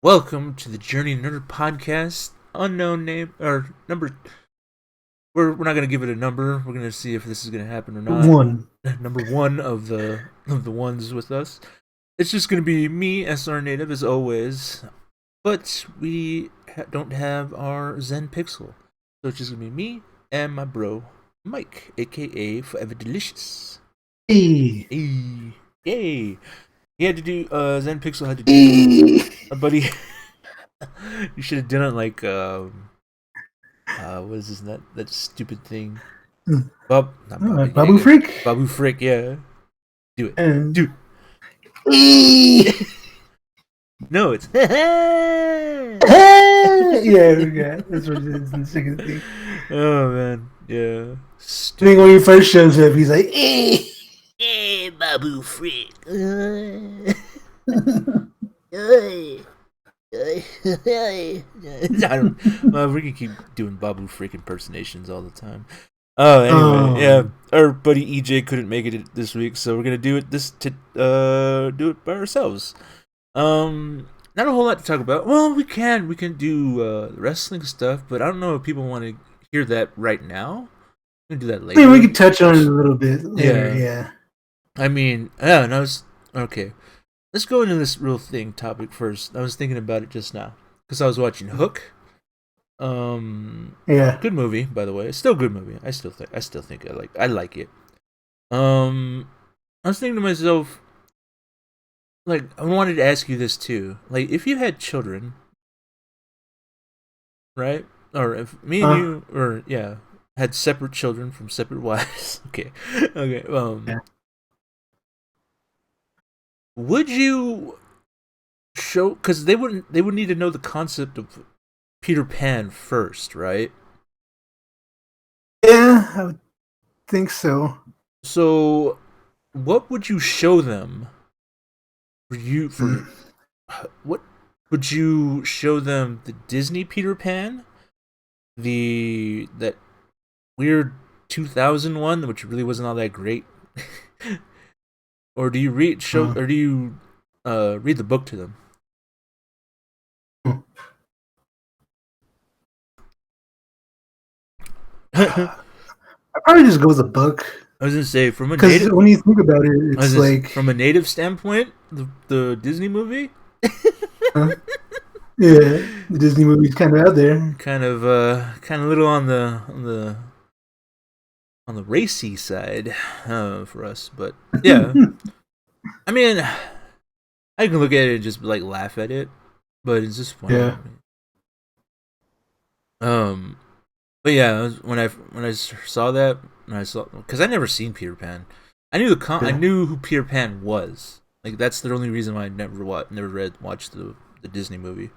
Welcome to the Journey Nerd Podcast. Unknown name or number. We're not gonna give it a number. We're gonna see if this is gonna happen or not. One. Number one of the ones with us. It's just gonna be me, SR Native, as always. But we don't have our Zen Pixel, so it's just gonna be me and my bro Mike, aka Forever Delicious. Hey. Hey, yay! He had to do Zen Pixel had to do. Our buddy. You should have done it like what is this that stupid thing? Not Bobby. Babu Freak? Babu Frick, yeah. Do it. And... Do it. No, it's yeah, that's what it is in the second thing. Oh man, yeah. I think when he first shows up, he's like, Hey, Babu Frick. I don't. We can keep doing Babu Frick impersonations all the time. Oh, anyway, yeah. Our buddy EJ couldn't make it this week, so we're gonna do it do it by ourselves. Not a whole lot to talk about. Well, we can do wrestling stuff, but I don't know if people want to hear that right now. We can do that later. I mean, we can touch on it a little bit later. Yeah. I mean, yeah, and I was okay. Let's go into this real thing topic first. I was thinking about it just now because I was watching Hook. Yeah. Good movie, by the way. It's still a good movie. I still think I like it. I was thinking to myself, like, I wanted to ask you this too. Like, if you had children, right? Or if me and you, or yeah, had separate children from separate wives. Okay. Yeah. Would you show? Because they would need to know the concept of Peter Pan first, right? Yeah, I would think so. So, what would you show them? What would you show them? The Disney Peter Pan, that weird 2001, which really wasn't all that great. Or do you read the book to them? I'd probably just go with a book. I was gonna say because when you think about it, it's like from a native standpoint, the Disney movie. Yeah, the Disney movie's kind of out there. Kind of little on the racy side for us, but yeah. I mean, I can look at it and just like laugh at it, but it's just funny. Yeah. But yeah, when I saw that, because I never seen Peter Pan, I knew I knew who Peter Pan was. Like that's the only reason why I never watched the Disney movie.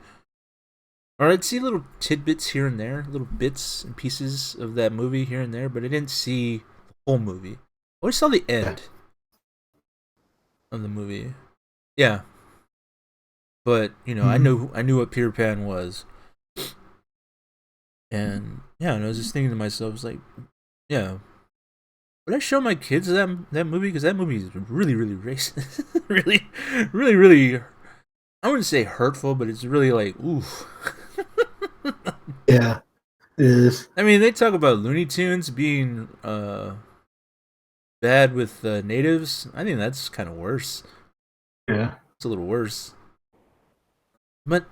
Or I'd see little tidbits here and there, little bits and pieces of that movie here and there, but I didn't see the whole movie. I always saw the end of the movie. Yeah. But, you know, I knew what Peter Pan was. And yeah, and I was just thinking to myself, I was like, yeah, would I show my kids that movie? Because that movie is really, really racist. really, really, really, I wouldn't say hurtful, but it's really like, ooh. Yeah, it is. I mean, they talk about Looney Tunes being bad with natives. I think that's kind of worse. Yeah. It's a little worse. But,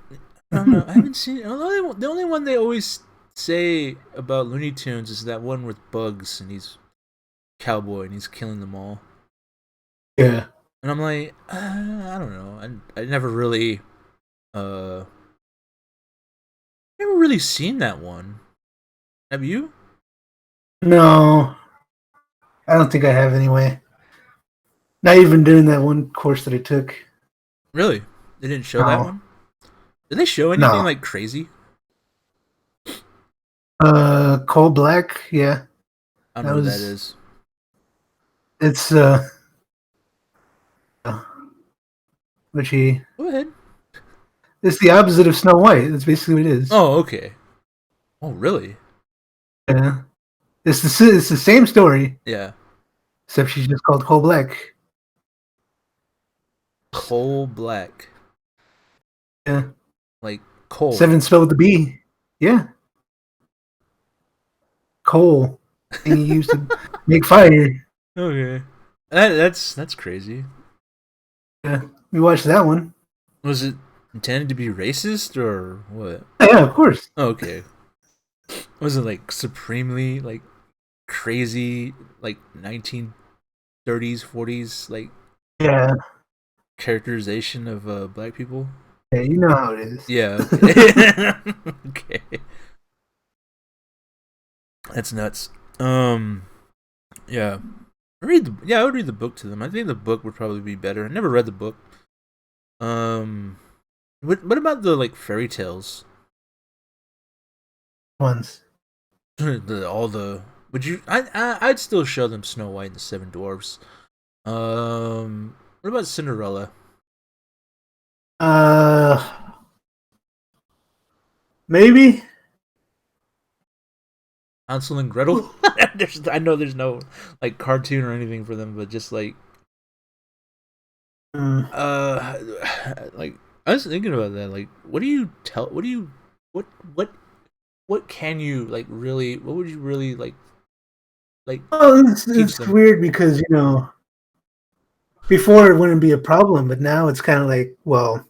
I don't know, I haven't seen it. The only one they always say about Looney Tunes is that one with Bugs, and he's cowboy, and he's killing them all. Yeah. And I'm like, I don't know. I never really, seen that one. Have you? No, I don't think I have anyway. Not even during that one course that I took. Really? They didn't show that one? Did they show anything like crazy? Coal Black, yeah. I don't know what that is. It's which he. Go ahead. It's the opposite of Snow White. That's basically what it is. Oh, okay. Oh, really? Yeah. It's the same story. Yeah. Except she's just called Coal Black. Coal Black. Yeah. like coal. 7 spelled with the B. Yeah. Coal. And you used to make fire. Okay, that's crazy. Yeah. We watched that one. Was it intended to be racist or what? Yeah, of course. Okay. Was it like supremely like crazy like 1930s 40s like Yeah. characterization of black people? Yeah, you know how it is. Yeah, okay. Okay. That's nuts. Yeah. I would read the book to them. I think the book would probably be better. I never read the book. Um what about the like fairy tales? Ones. All the would you I'd still show them Snow White and the Seven Dwarfs. What about Cinderella? Uh, maybe. Hansel and Gretel? I know there's no like cartoon or anything for them, but just like Mm. uh like I was thinking about that. Like what do you tell what do you what what can you like really what would you really like Oh, teach it's them? weird because before it wouldn't be a problem, but now it's kind of like, well,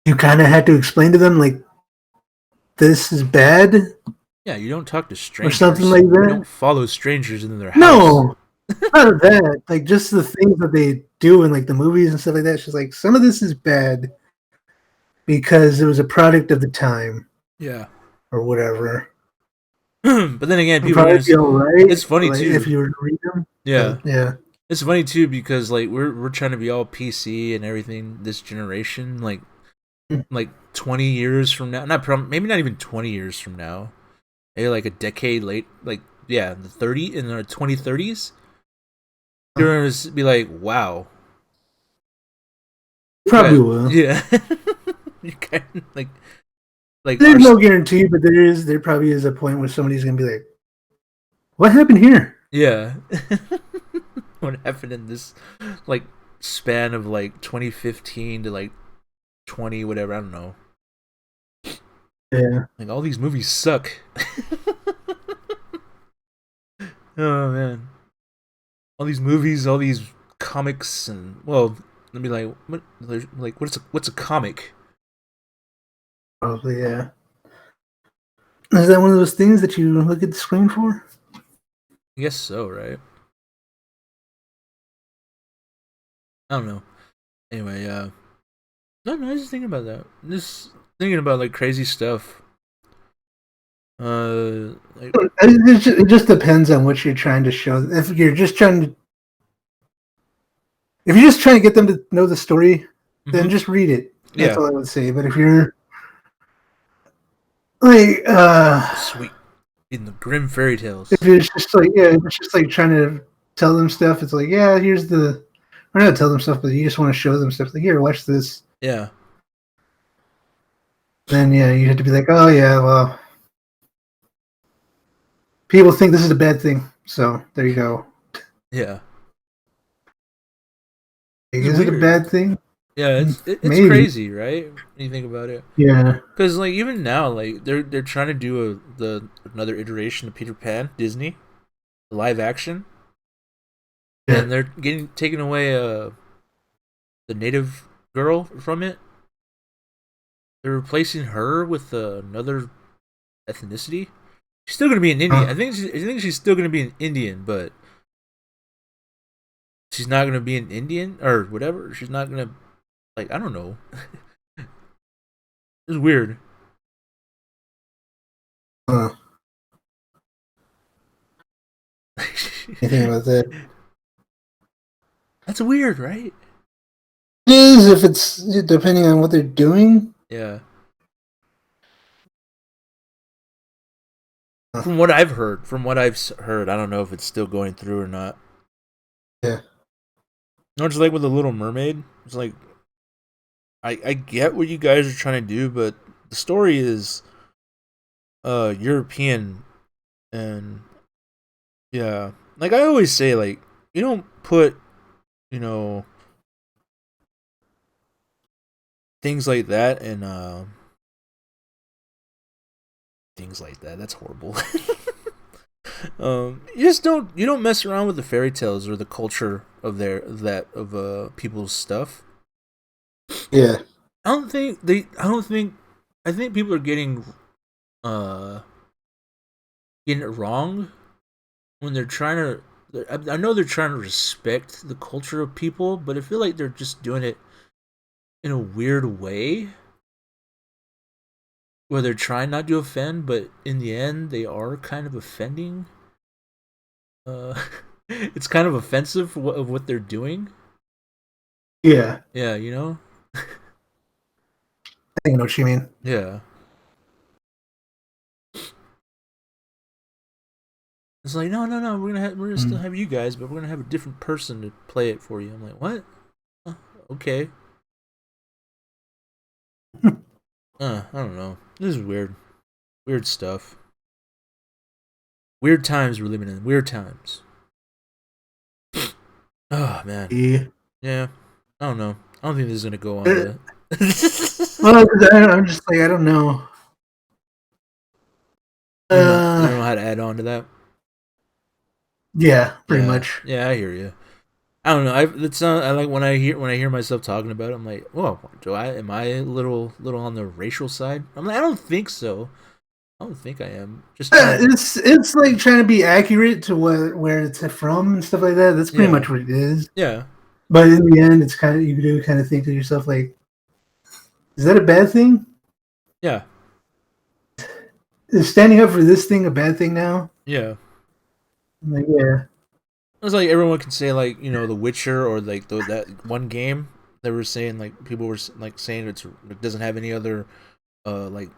you kind of had to explain to them like this is bad Yeah, you don't talk to or something strangers. like You that. don't follow strangers into their house. No, not that. Like just the things that they do in like the movies and stuff like that. It's just like some of this is bad because it was a product of the time Yeah. or whatever. But then again, It'd people are probably gonna. be all right, It's funny like if too. you were to read them. Yeah, But yeah, it's funny too because like we're trying to be all PC and everything this generation. Like 20 years from now, maybe not even 20 years from now. Maybe like a decade late. Like yeah, the 2030s. You're gonna be like, wow. probably will. Yeah. You kind of like our There's no guarantee, but there probably is a point where somebody's gonna be like, "What happened here?" yeah. What happened in this like span of like 2015 to like 20 whatever, I don't know. Yeah. Like all these movies suck. Oh man. All these movies, all these comics and well, let me what's a comic? Probably, yeah. Is that one of those things that you look at the screen for? I guess so, right? I don't know. Anyway, no, I was just thinking about that. Just thinking about like crazy stuff. Like It just depends on what you're trying to show. If you're just trying to get them to know the story, then just read it. That's yeah, all I would say. But if you're like, sweet in the grim fairy if tales. it's just like, yeah, if it's just like trying to tell them stuff. It's like, yeah, here's the, or not tell them stuff, but you just want to show them stuff. Like, here, watch this. Yeah, Then yeah, you have to be like, oh yeah, well, people think this is a bad thing, so there you go. yeah. Like, It's is it a weird. bad thing? Yeah, it's Maybe. crazy, right? When you think about it. Yeah. Because like even now, like they're trying to do another iteration of Peter Pan, Disney, live action, Yeah. and they're getting taking away the native girl from it. They're replacing her with another ethnicity. She's still gonna be an Indian. I think she's still gonna be an Indian, but she's not gonna be an Indian or whatever. She's not gonna like I don't know. It's weird. Uh, Anything about that? That's weird, right? It is if it's depending on what they're doing. Yeah. From what I've heard, I don't know if it's still going through or not. Yeah. No, it's like with the Little Mermaid. It's like I get what you guys are trying to do, but the story is European and yeah. Like I always say, like you don't put you know things like that, and things like that. That's horrible. You don't mess around with the fairy tales or the culture of people's stuff. Yeah. I think people are getting it wrong when they're trying to. I know they're trying to respect the culture of people, but I feel like they're just doing it in a weird way, where they're trying not to offend, but in the end, they are kind of offending. It's kind of offensive of what they're doing. Yeah. Yeah, you know. I think I know what you mean. Yeah. It's like no, we're gonna still have you guys, but we're gonna have a different person to play it for you. I'm like, what? Okay. I don't know. This is weird. Weird stuff. Weird times we're living in. Weird times. Oh man. Yeah. I don't know. I don't think this is gonna go on. Well, I'm just like, I don't know. You don't know how to add on to that. Yeah, pretty much. Yeah, I hear you. I don't know. I like when I hear myself talking about it. I'm like, whoa, am I a little on the racial side? I'm like, I don't think so. I don't think I am. Just it's like trying to be accurate to where it's from and stuff like that. That's pretty much what it is. Yeah. But in the end, it's kind of, you do kind of think to yourself like, is that a bad thing? Yeah. Is standing up for this thing a bad thing now? Yeah. I'm like, yeah. It's like everyone can say like, you know, The Witcher or like that one game they were saying, like people were like saying it doesn't have any other like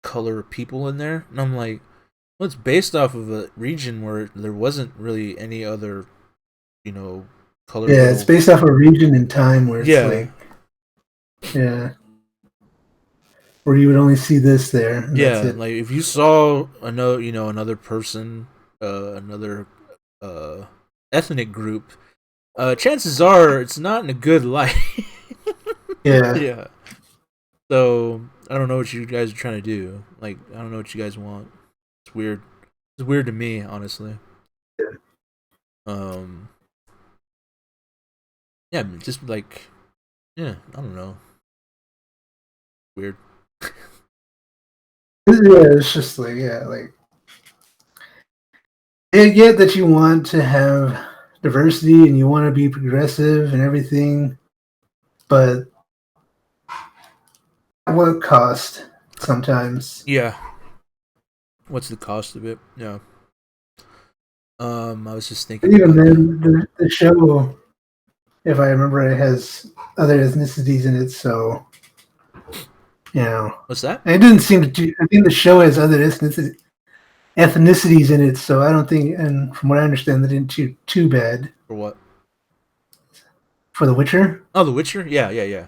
color people in there, and I'm like, well, it's based off of a region where there wasn't really any other, you know, color. Yeah, it's based off a region and time where it's like, where you would only see this there. Yeah, like if you saw another person, another ethnic group, chances are it's not in a good light. Yeah. So I don't know what you guys are trying to do. Like, I don't know what you guys want. It's weird. It's weird to me, honestly. Yeah, just like, yeah, I don't know. Weird. Yeah, it's just like, like, I get that you want to have diversity and you want to be progressive and everything, but at what cost sometimes? Yeah. What's the cost of it? Yeah. I was just thinking. Even then, the show, if I remember, it has other ethnicities in it, so you know. What's that? It didn't seem to. I think the show has other ethnicities in it, so I don't think. And from what I understand, they didn't do too bad. For what? For The Witcher. Oh, The Witcher. Yeah.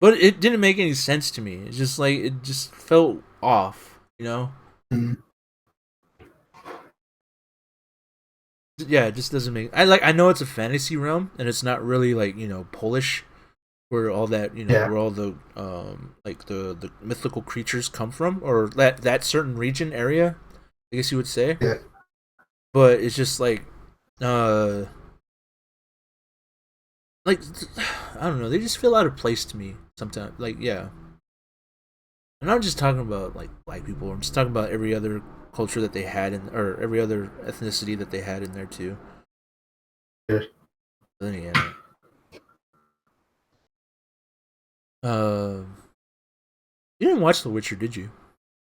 But it didn't make any sense to me. It's just like it just felt off, you know. Mm-hmm. Yeah, it just doesn't make. I know it's a fantasy realm, and it's not really like, you know, Polish, where all that, you know, where all the like the mythical creatures come from, or that certain region area, I guess you would say. Yeah. But it's just like I don't know, they just feel out of place to me sometimes. Like, yeah. I'm not just talking about like black people. I'm just talking about every other culture that they had or every other ethnicity that they had in there too. Yeah. Then again, you didn't watch The Witcher, did you?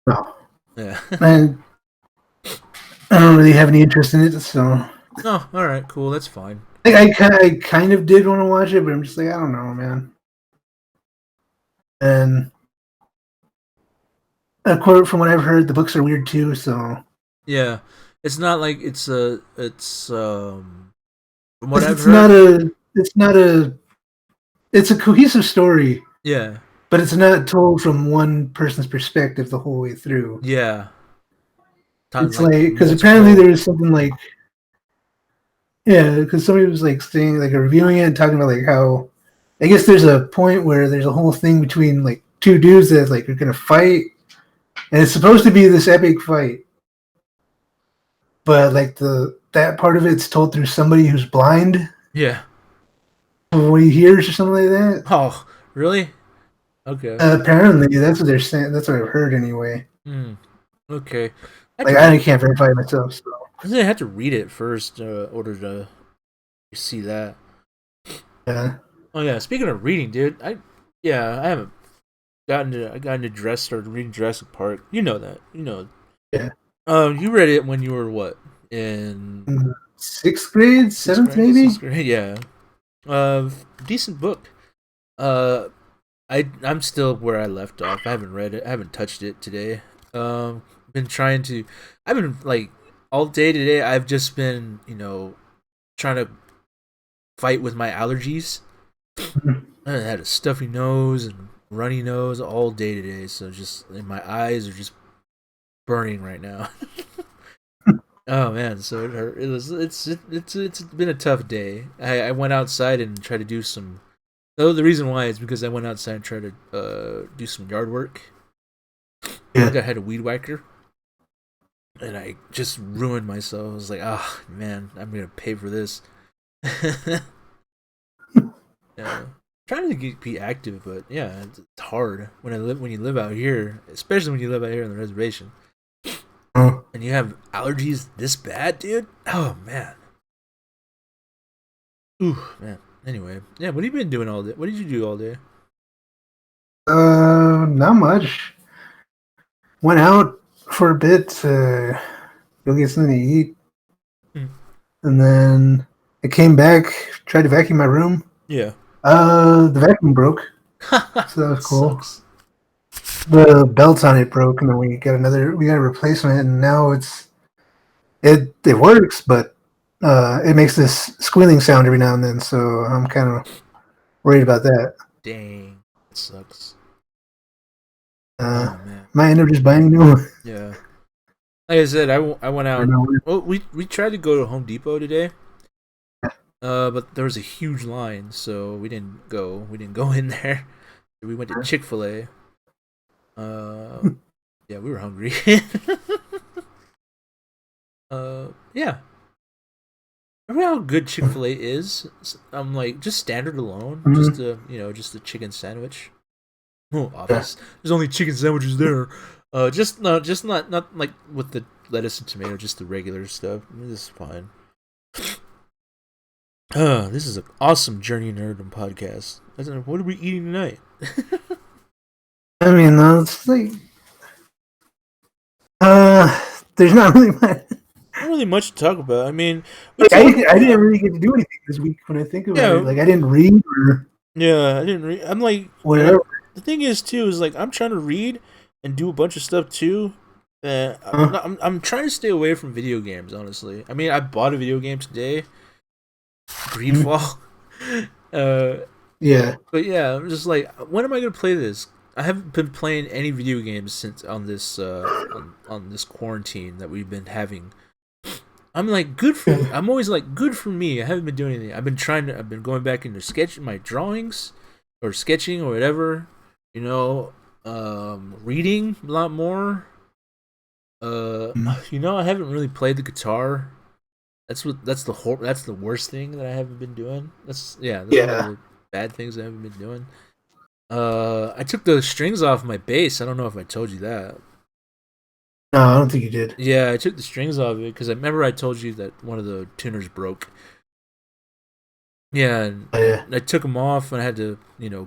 No. Yeah. And I don't really have any interest in it, so. Oh, all right, cool. That's fine. I kind of did want to watch it, but I'm just like, I don't know, man. And a quote from what I've heard, the books are weird too, so. Yeah, it's not like it's from what I've heard. It's a cohesive story. Yeah. But it's not told from one person's perspective the whole way through. Yeah. It's like, because apparently there was something like, yeah, because somebody was like saying, like reviewing it and talking about like how I guess there's a point where there's a whole thing between like two dudes that like are gonna fight, and it's supposed to be this epic fight, but like that part of it's told through somebody who's blind. Yeah. What he hears or something like that. Oh, really? Okay. Apparently, that's what they're saying. That's what I've heard anyway. Okay. Like I can't verify it myself. So. I had to read it first in order to see that. Yeah. Oh yeah. Speaking of reading, dude, I haven't I got into started reading Jurassic Park. You know that. You know. Yeah. You read it when you were what? In 6th grade, 7th maybe? 6th grade, yeah. Decent book. I'm still where I left off. I haven't read it. I haven't touched it today. Been trying to. I've been like all day today. I've just been trying to fight with my allergies. I had a stuffy nose and runny nose all day today, so just my eyes are just burning right now. Oh man, so it's been a tough day. I went outside and tried to do some. Oh, the reason why is because I went outside and tried to do some yard work. Yeah. I had a weed whacker, and I just ruined myself. I was like, oh man, I'm gonna pay for this. Yeah, trying to be active, but yeah, it's hard when you live out here, especially when you live out here on the reservation. And you have allergies this bad, dude? Oh, man. Ooh, man. Anyway, yeah, what have you been doing all day? What did you do all day? Not much. Went out for a bit to go get something to eat. And then I came back, tried to vacuum my room. Yeah. The vacuum broke. So that was cool. Sucks. The belts on it broke, and then we got a replacement, and now it works, but it makes this squealing sound every now and then, so I'm kind of worried about that. Dang, it sucks. Man. Might end up just buying a new one. Yeah. Like I said, I went out. Well, we tried to go to Home Depot today, but there was a huge line, so we didn't go. We didn't go in there. We went to Chick-fil-A. Yeah, we were hungry. Yeah. Remember how good Chick-fil-A is? I'm like just standard alone, just a chicken sandwich. Oh, obvious. There's only chicken sandwiches there. Just not like with the lettuce and tomato, just the regular stuff. This is fine. This is an awesome Journey Nerdom podcast. What are we eating tonight? I mean, it's like, there's not really much to talk about. I mean, I didn't really get to do anything this week when I think about it. Like, I didn't read or. Yeah, I didn't read. I'm like, whatever. The thing is, too, is like I'm trying to read and do a bunch of stuff too. I'm trying to stay away from video games. Honestly, I mean, I bought a video game today, Greedfall. Yeah. But yeah, I'm just like, when am I gonna play this? I haven't been playing any video games since on this on this quarantine that we've been having. I'm like, I'm always like, good for me. I haven't been doing anything. I've been going back into sketching my drawings or sketching or whatever. Reading a lot more. I haven't really played the guitar. That's the worst thing that I haven't been doing. That's one of the bad things I haven't been doing. I took the strings off my bass. I don't know if I told you that. No, I don't think you did. Yeah, I took the strings off it because I remember I told you that one of the tuners broke. Yeah, and I took them off and I had to,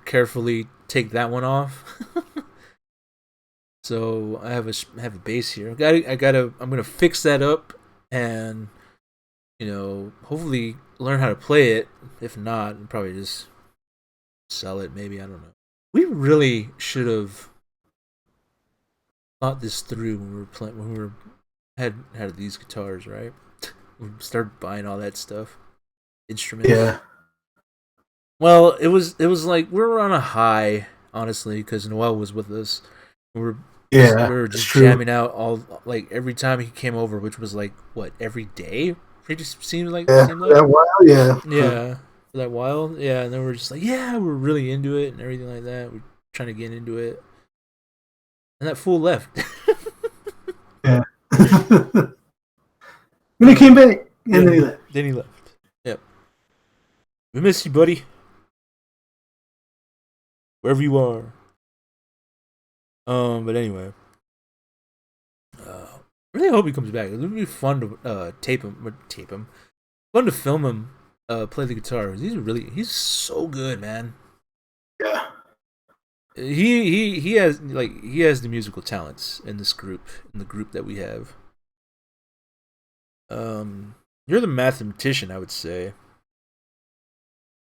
carefully take that one off. So I have a bass here. I'm gonna fix that up and, hopefully learn how to play it. If not, I'll probably just sell it. Maybe, I don't know. We really should have thought this through when we had these guitars, right? We started buying all that stuff, instruments. Yeah. Well, it was like we were on a high, honestly, because Noel was with us. We were just jamming out like every time he came over, which was like what, every day? It just seemed like a while, yeah. Yeah. for that while. Yeah, and then we're just like, yeah, we're really into it and everything like that. We're trying to get into it, and that fool left. Yeah. When he came back, and Yeah, then he left. then he left. Yep. We miss you, buddy. Wherever you are. But anyway. Really hope he comes back. It would be fun to tape him. Fun to film him play the guitar. He's so good, man. Yeah. He has the musical talents in the group that we have. You're the mathematician, I would say.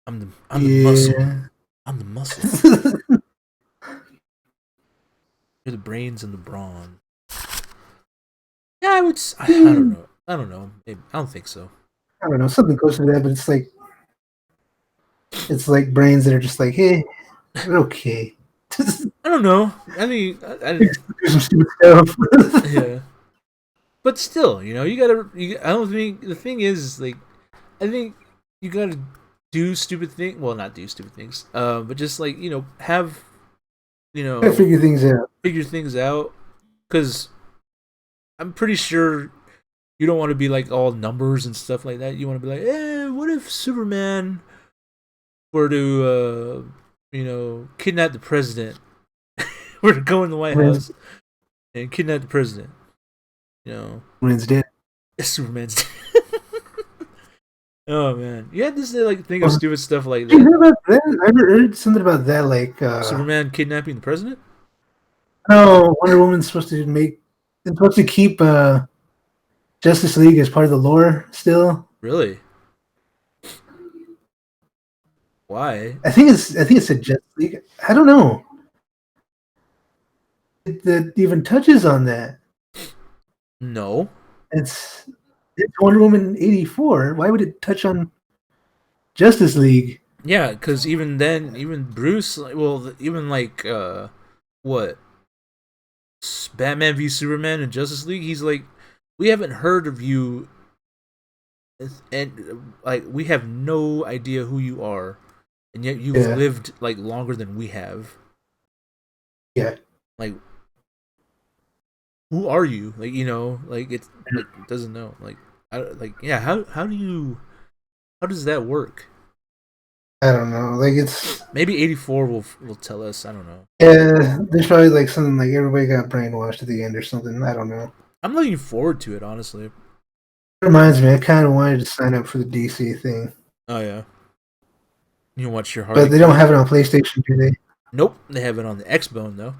I'm the muscle. I'm the muscle. You're the brains and the brawn. Yeah, I don't know. I don't know. Maybe, I don't think so. I don't know, something close to that, but it's like brains that are just like, hey, we're okay. I don't know. I mean, Do some stupid stuff. yeah. But still, you gotta. I don't think the thing is like, I think you gotta do stupid things. Well, not do stupid things. But just like have, Gotta figure things out. Figure things out, because I'm pretty sure you don't want to be like all numbers and stuff like that. You want to be like, what if Superman were to, kidnap the president? Were to go in the White House and kidnap the president. Superman's dead. Superman's dead. Oh man, you had to say think of stupid stuff like Did you that. hear about that? I heard something about that, like Superman kidnapping the president. No, Wonder Woman's supposed to keep Justice League as part of the lore still. Really? Why? I think it's a Justice League. I don't know. That even touches on that. No. It's Wonder Woman 84. Why would it touch on Justice League? Yeah, because even then, even Bruce, even what? Batman v Superman and Justice League, he's like, we haven't heard of you, and we have no idea who you are, and yet you've lived longer than we have. Yeah. Who are you? It doesn't know. How does that work? I don't know. It's maybe 84 will tell us. I don't know. Yeah, there's probably something like everybody got brainwashed at the end or something. I don't know. I'm looking forward to it, honestly. It reminds me, I kind of wanted to sign up for the DC thing. Oh yeah. You watch your heart. But they don't have it on PlayStation, do they? Nope, they have it on the Xbone though.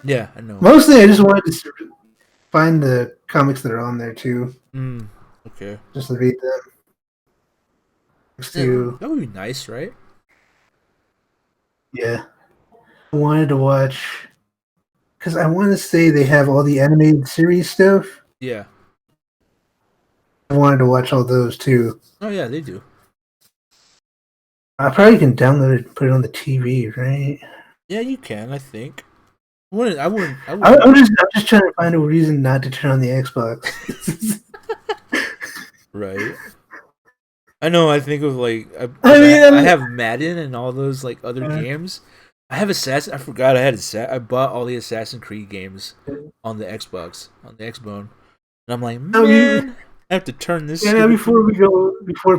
Yeah, I know. Mostly, I just wanted to find the comics that are on there too. Okay. Just to read them. That would be nice, right? Yeah. I wanted to watch, because I want to say they have all the animated series stuff. Yeah. I wanted to watch all those too. Oh yeah, they do. I probably can download it and put it on the TV, right? Yeah, you can. I think. I wouldn't. I'm just trying to find a reason not to turn on the Xbox. Right. I know. I think of I have Madden and all those other games. I have Assassin. I forgot I had I bought all the Assassin's Creed games on the Xbox, on the Xbone, and I'm like, man, I have to turn this. Yeah, before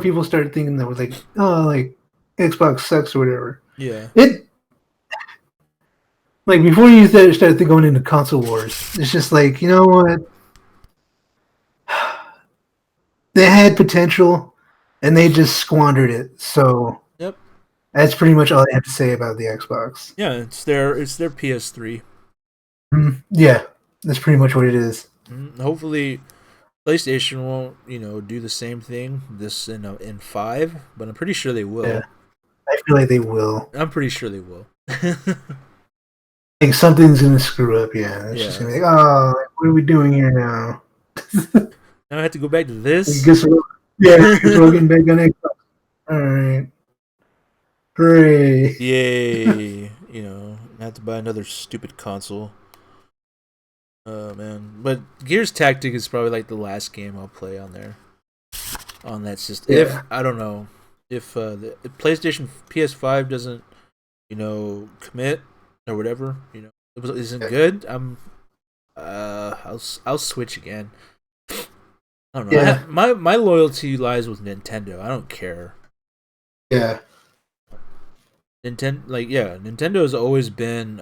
people start thinking that we're Xbox sucks or whatever. Yeah. Before you started going into console wars, it's just you know what? They had potential, and they just squandered it. So, yep, that's pretty much all I have to say about the Xbox. Yeah, it's their PS3. Yeah, that's pretty much what it is. Hopefully, PlayStation won't do the same thing this in 5, but I'm pretty sure they will. Yeah, I feel like they will. I'm pretty sure they will. Something's gonna screw up. Yeah, it's just gonna be what are we doing here now? Now I have to go back to this. Guess we're getting back on Xbox. All right, hooray! Yay! I have to buy another stupid console. Oh man, but Gears Tactic is probably the last game I'll play on there. on that system. Yeah. If I don't know if the PlayStation PS5 doesn't, commit or whatever, it isn't good. I'll switch again. I don't know. Yeah. My loyalty lies with Nintendo. I don't care. Yeah. Nintendo has always been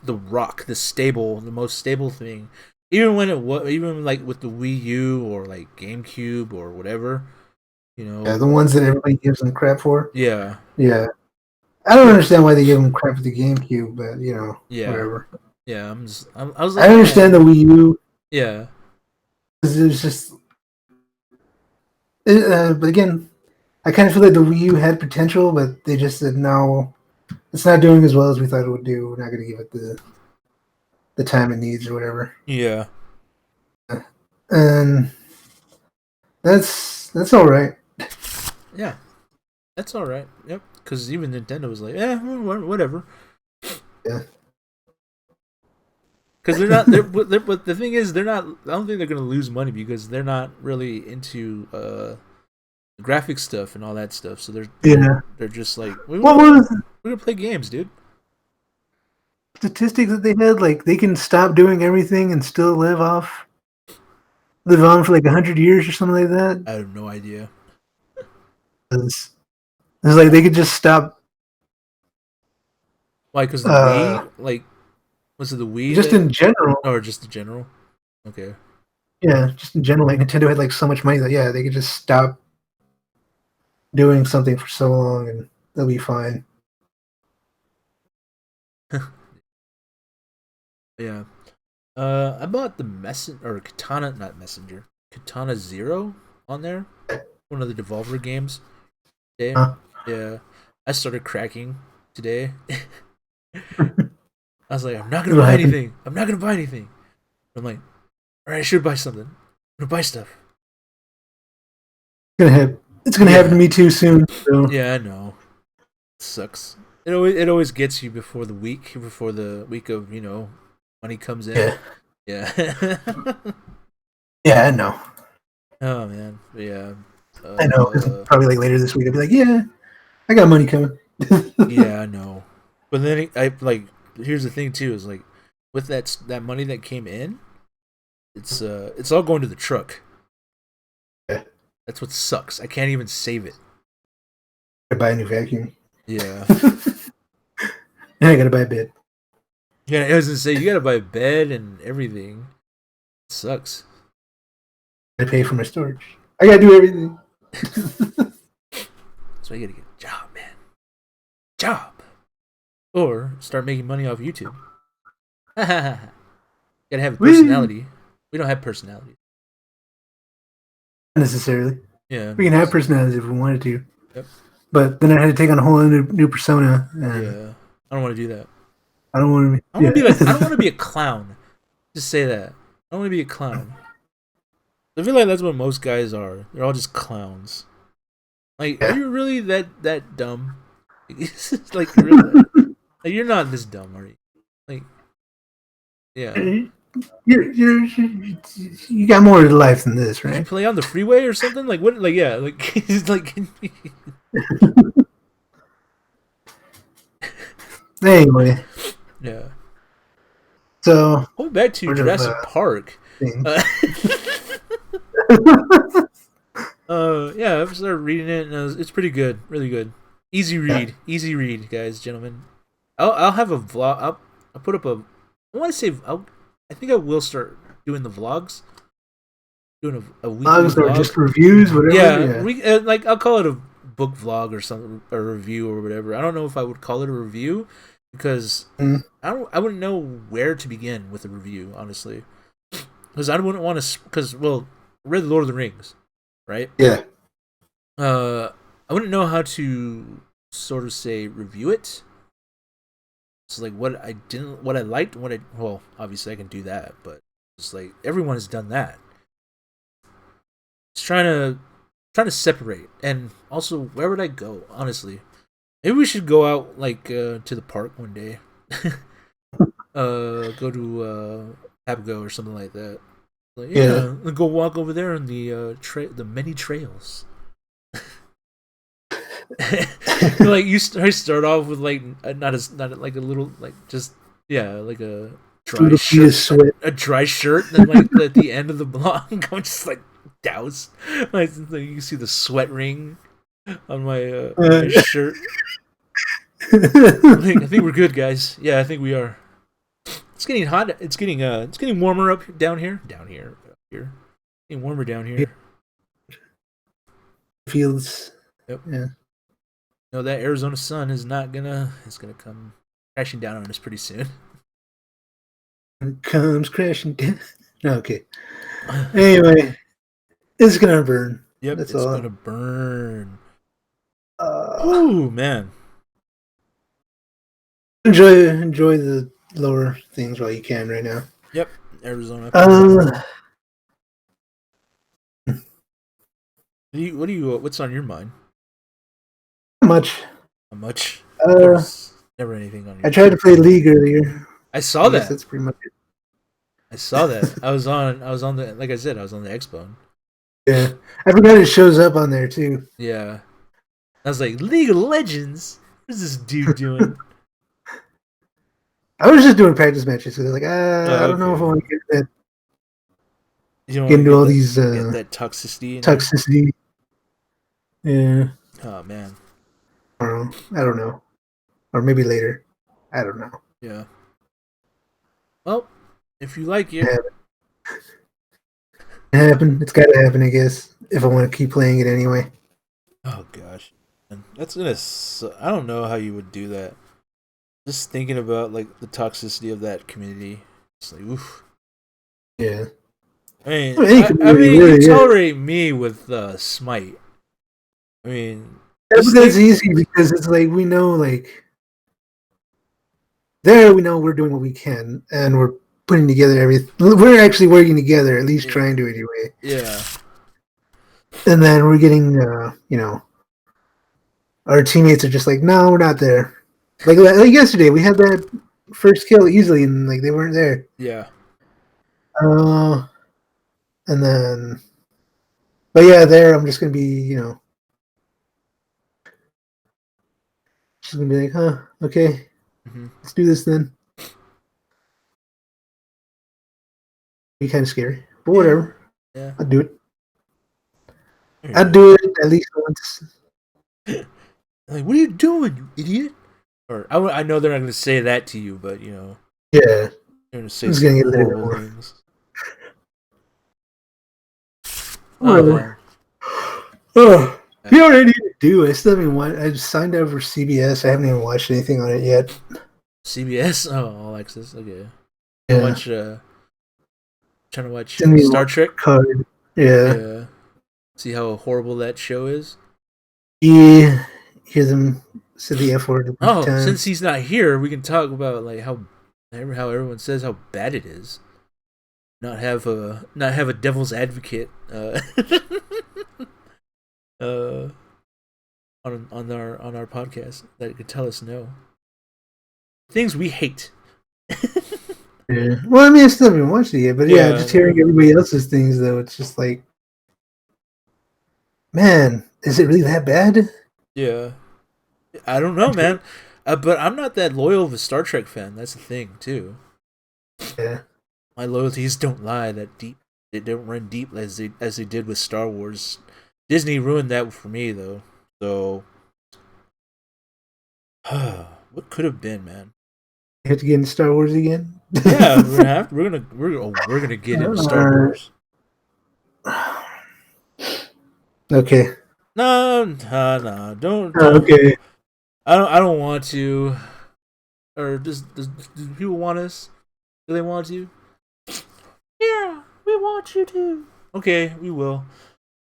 the rock, the most stable thing. Even when even like with the Wii U or like GameCube or whatever, Yeah, the ones that everybody gives them crap for. Yeah. Yeah. I don't understand why they give them crap for the GameCube, but Yeah. whatever. Yeah, I was like, I understand the Wii U. Yeah. It was just, but again, I kind of feel like the Wii U had potential, but they just said no. It's not doing as well as we thought it would do. We're not going to give it the time it needs or whatever. Yeah. And that's all right. Yeah. That's all right. Yep. Because even Nintendo was like, whatever. Yeah. Because they're not. But the thing is, they're not. I don't think they're gonna lose money because they're not really into graphic stuff and all that stuff. So they're just like, we're gonna play games, dude. Statistics that they had, like they can stop doing everything and still live on for like 100 years or something like that. I have no idea. It's like they could just stop. Why? Because the Wii, like, was it the Wii? Just in general, or just in general? Okay. Yeah, just in general, like Nintendo had like so much money that they could just stop doing something for so long and they'll be fine. Yeah. I bought the Katana Zero on there. One of the Devolver games. Today. Huh? Yeah. I started cracking today. I was like, I'm not gonna buy anything. I'm like, alright, I should buy something. I'm gonna buy stuff. It's gonna happen to me too soon. So. Yeah, I know. It sucks. It always gets you before the week of money comes in. Yeah. Yeah, I know. Oh man, but yeah. I know. Cause probably like later this week, I'll be like, yeah, I got money coming. Yeah, I know. But then here's the thing too: is like with that money that came in, it's all going to the truck. Yeah. That's what sucks. I can't even save it. I buy a new vacuum. Yeah. And I gotta buy a bed. Yeah, I was gonna say you gotta buy a bed and everything. It sucks. I pay for my storage. I gotta do everything. So you gotta get a job, man. Job. Or start making money off YouTube. Gotta have a personality. We don't have personality. Not necessarily. Yeah. We can have personalities if we wanted to. Yep. But then I had to take on a whole new persona. Yeah. I don't want to do that. I don't want to be. I don't want to be a clown. Just say that. I don't want to be a clown. I feel like that's what most guys are. They're all just clowns. Like, are you really that dumb? Like, really? Like, you're not this dumb, are you? Like, yeah. You got more to life than this, right? Did you play on the freeway or something? Like what? Like yeah, like it's like. Anyway. Yeah. So going back to Jurassic Park. Yeah, I've started reading it, and it's pretty good, really good. Easy read, guys, gentlemen. I'll have a vlog. I'll put up a. I want to say I think I will start doing the vlogs. Doing a weekly vlog. Or just reviews, whatever. Yeah. Like I'll call it a book vlog or something, a review or whatever. I don't know if I would call it a review because I wouldn't know where to begin with a review, honestly. Because I wouldn't want to. Because I read Lord of the Rings, right? Yeah. I wouldn't know how to sort of say review it. So like what I liked, well, obviously I can do that, but it's like everyone has done that. It's trying to separate, and also where would I go? Honestly, maybe we should go out like to the park one day. Go to Papago or something like that. Like, yeah, go walk over there on the the many trails. Like you start off with like not like a little like just like a dry shirt, a dry shirt, and then like at the end of the block, I'm just like doused. Like you can see the sweat ring on my shirt. I think we're good, guys. Yeah, I think we are. It's getting hot. It's getting warmer up down here. Here. Getting warmer down here. Feels. Yep. Yeah. No, that Arizona sun is not gonna. It's gonna come crashing down on us pretty soon. It comes crashing down. Okay. Anyway, it's gonna burn. Yep, that's it's all. Gonna burn. Oh man. Enjoy the lower things while you can right now. Yep, Arizona. What's on your mind? Not much? Never anything on your I tried to play League earlier. I saw that. That's pretty much it. I saw that. I was on the, like I said, I was on the Expo. Yeah. I forgot it shows up on there too. Yeah. I was like, League of Legends? What is this dude doing? I was just doing practice matches because I was like, I don't know if I want to get that. You get into all these get that toxicity. Toxicity. Yeah. Oh man. I don't know. Or maybe later. I don't know. Yeah. Well, if you like it. It's got to happen, I guess, if I want to keep playing it anyway. Oh gosh. That's gonna I don't know how you would do that. Just thinking about like the toxicity of that community. It's like oof. Yeah. I mean you tolerate me with Smite. I mean that's easy because it's like we know like there we know we're doing what we can and we're putting together everything. We're actually working together, at least trying to anyway. Yeah. And then we're getting our teammates are just like, no, we're not there. Like yesterday, we had that first kill easily, and like they weren't there. Yeah. And then, but yeah, there I'm just gonna be, just gonna be like, huh, okay, let's do this then. Be kind of scary, but whatever. Yeah. I'll do it. I'll do it at least once. Like, what are you doing, you idiot? Or I know they're not going to say that to you, but yeah, they're going to say some horrible things. Whatever. Oh, you know what I need to do? I still haven't watched. I signed up for CBS. I haven't even watched anything on it yet. CBS? Oh, All Access. Okay. Yeah. Trying to watch Star Trek. Card. Yeah. See how horrible that show is. Yeah. Hear them say the F word. Since he's not here, we can talk about like how everyone says how bad it is. Not have a devil's advocate on our podcast that could tell us no things we hate. Yeah. Well, I mean, I still haven't watched it yet, but yeah, just hearing everybody else's things though, it's just like, man, is it really that bad? Yeah, I don't know, man. But I'm not that loyal of a Star Trek fan. That's the thing, too. Yeah, my loyalties don't lie that deep. They don't run deep as they did with Star Wars. Disney ruined that for me, though. So, what could have been, man? You have to get into Star Wars again. Yeah, we're gonna get into Star Wars. Okay. No, don't. Okay. I don't want to. Or do people want us? Do they want to? Yeah, we want you to. Okay, we will.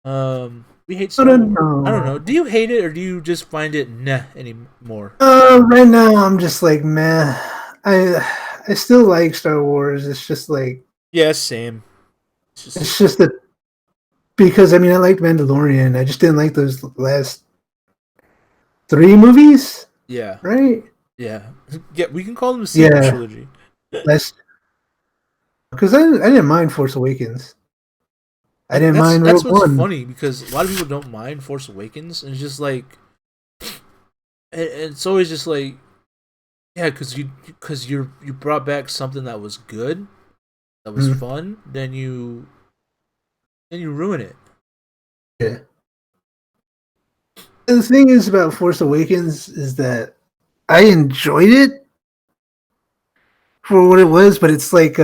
We hate Star Wars. I don't know. Do you hate it or do you just find it nah anymore? Right now I'm just like meh. I still like Star Wars. It's just like same. It's just that because I mean I liked Mandalorian. I just didn't like those last 3 movies. Yeah. Right. Yeah. Yeah. We can call them the sequel trilogy. Because I didn't mind Force Awakens. I didn't mind That's Rogue what's One. funny, because a lot of people don't mind Force Awakens, and it's just like, it's always just like, yeah, because you brought back something that was good, that was fun, then you ruin it. Yeah. And the thing is about Force Awakens is that I enjoyed it for what it was, but it's like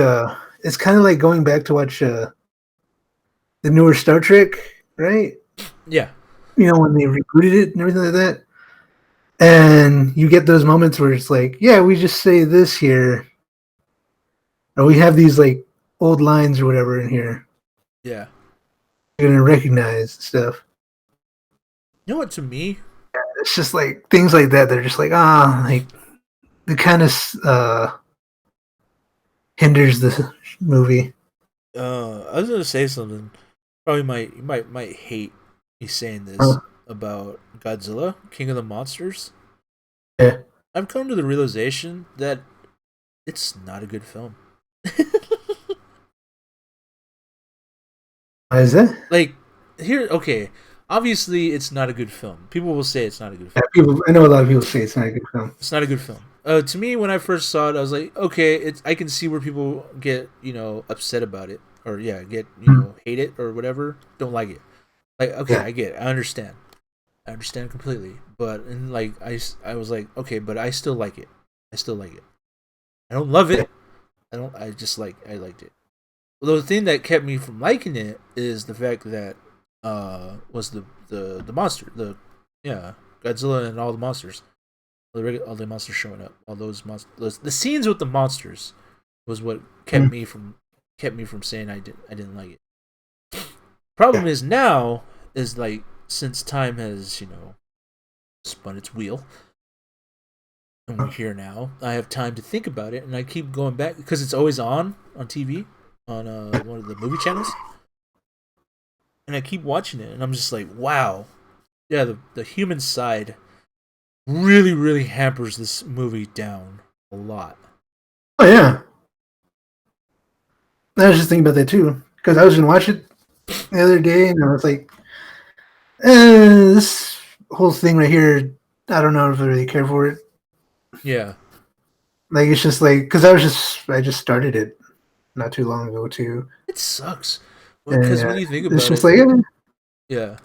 it's kind of like going back to watch the newer Star Trek, right? Yeah. You know, when they rebooted it and everything like that. And you get those moments where it's like, yeah, we just say this here, or we have these like old lines or whatever in here. Yeah. You're gonna recognize stuff. You know what? To me, It's just like things like that. They're just like like it kind of hinders the movie. I was gonna say something. Probably might hate me saying this Uh, about Godzilla, King of the Monsters. yeah, I've come to the realization that it's not a good film. why is that? Like, here, okay, obviously it's not a good film. People will say it's not a good Yeah, film. I know a lot of people say it's not a good film. It's not a good film. To me, when I first saw it, I was like, okay, I can see where people get upset about it, or yeah, get hate it or whatever, don't like it. Like, okay, Yeah, I get it, I understand completely. But and like I was like, okay, but I still like it. I still like it. I don't love yeah, it. I liked it. Well, the thing that kept me from liking it is the fact that was the monster, the yeah, Godzilla and all the monsters. All the monsters showing up, all those monsters, the scenes with the monsters was what kept me from saying I didn't like it. Problem yeah. is now is like, since time has spun its wheel, and we're here now, I have time to think about it, and I keep going back because it's always on TV on one of the movie channels, and I keep watching it, and I'm just like, wow, yeah, the human side really hampers this movie down a lot. Oh yeah, I was just thinking about that too because I was gonna watch it the other day and I was like, this whole thing right here, I don't know if I really care for it. Yeah, Like it's just like because I just started it not too long ago too, it sucks and because when you think it's about just it, like yeah,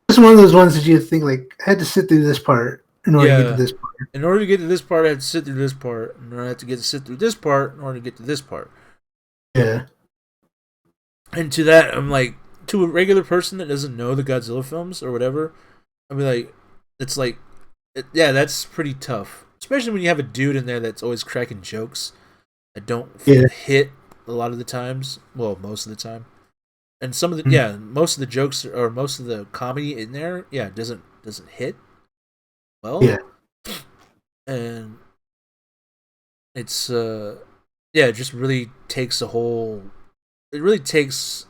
it's one of those ones that you think like I had to sit through this part in order to get to yeah. this part. In order to get to this part, I have to sit through this part. In order to sit through this part, in order to get to this part. Yeah, And to that, I'm like, to a regular person that doesn't know the Godzilla films or whatever, I mean, like, it's like, yeah, that's pretty tough. Especially when you have a dude in there that's always cracking jokes that don't yeah, hit a lot of the times. Well, most of the time. And some of the mm, most of the jokes or most of the comedy in there, yeah, doesn't hit well. yeah, And it's yeah, it just really takes it really takes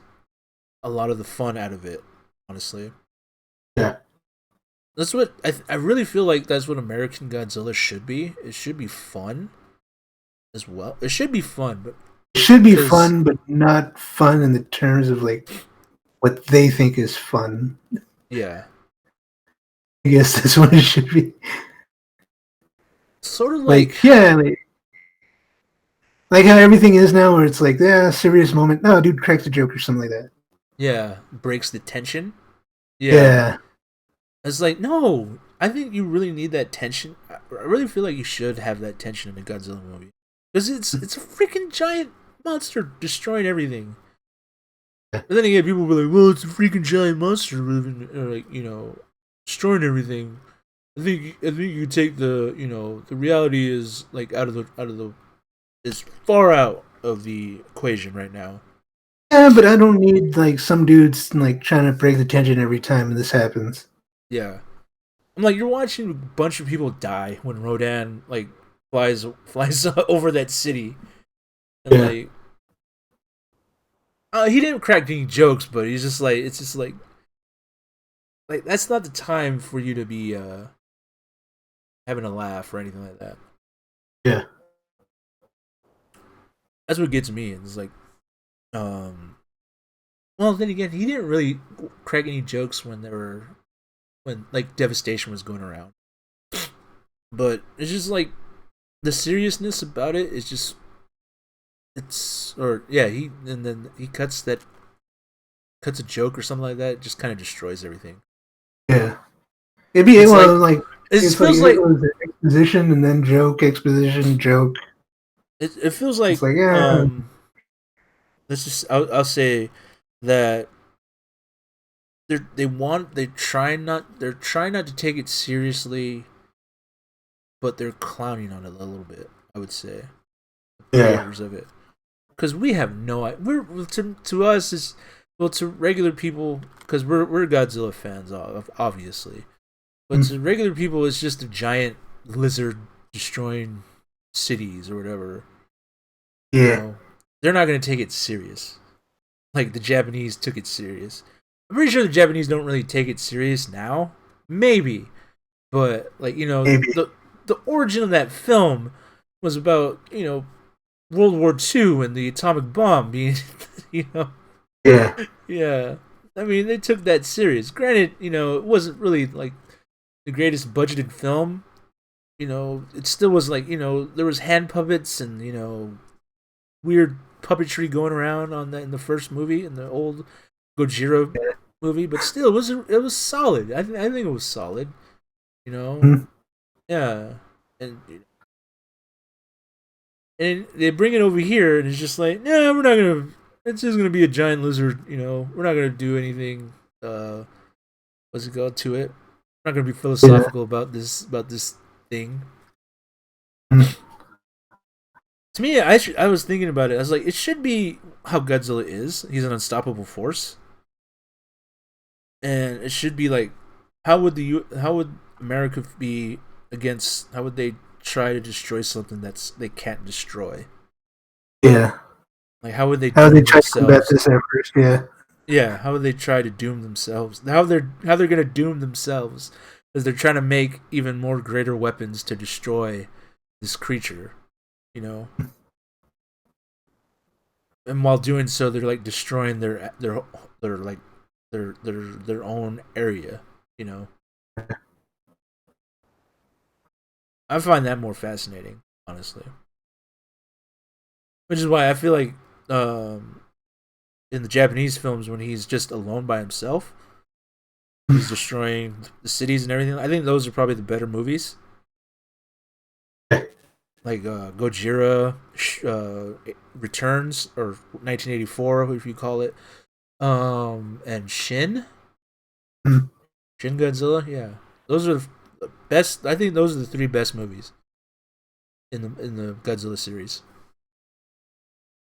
a lot of the fun out of it, honestly. yeah. That's what I really feel like that's what American Godzilla should be. It should be fun as well. It should be fun, but It should be because fun, but not fun in the terms of like what they think is fun. yeah, I guess that's what it should be. sort of like, Like, yeah, like how everything is now, where it's like, yeah, serious moment. No, dude cracks a joke or something like that. yeah, breaks the tension. Yeah, Yeah, it's like, no, I think you really need that tension. I really feel like you should have that tension in a Godzilla movie because it's a freaking giant monster destroying everything. yeah, But then again, people will be like, "Well, it's a freaking giant monster, like destroying everything." I think you take the reality is like out of the is far out of the equation right now. yeah. But I don't need like some dudes like trying to break the tension every time this happens. Yeah, I'm like, you're watching a bunch of people die when Rodan like flies over that city, and Yeah, like he didn't crack any jokes, but he's just like, it's just like that's not the time for you to be having a laugh or anything like that. yeah. that's what gets me. It's like, well, then again, he didn't really crack any jokes when like devastation was going around. But it's just like the seriousness about it is just he cuts a joke or something like that. It just kind of destroys everything. Yeah, it'd be it feels like it was exposition and then joke, exposition, joke. It feels like it's like yeah. Let's just I'll say that they're trying not to take it seriously, but they're clowning on it a little bit. I would say, the creators of it, because we have no idea. We're to us is to regular people, because we're Godzilla fans, obviously, but to regular people, it's just a giant lizard destroying cities or whatever. Yeah, you know, they're not going to take it serious, like the Japanese took it serious. I'm pretty sure the Japanese don't really take it serious now. Maybe. But, like, the origin of that film was about, World War II and the atomic bomb being, Yeah. Yeah. I mean, they took that serious. Granted, it wasn't really, like, the greatest budgeted film. It still was, like, there was hand puppets and, weird puppetry going around in the first movie, in the old Gojira movie, but still, it was solid. I think it was solid. Yeah, and they bring it over here, and it's just like, no, we're not gonna. It's just gonna be a giant lizard. We're not gonna do anything. What's it called to it? We're not gonna be philosophical about this thing. To me, I was thinking about it. I was like, it should be how Godzilla is. He's an unstoppable force. And it should be like, how would America be against? How would they try to destroy something they can't destroy? Yeah. Like, how would they? How would they try to combat this at first? Yeah. Yeah. How would they try to doom themselves? How they're gonna doom themselves is they're trying to make even more greater weapons to destroy this creature. And while doing so, they're like destroying their own area, I find that more fascinating, honestly. Which is why I feel like in the Japanese films, when he's just alone by himself, he's destroying the cities and everything. I think those are probably the better movies. Like Gojira Returns, or 1984, if you call it, and Shin Godzilla. Yeah, those are the best. I think those are the three best movies in the Godzilla series.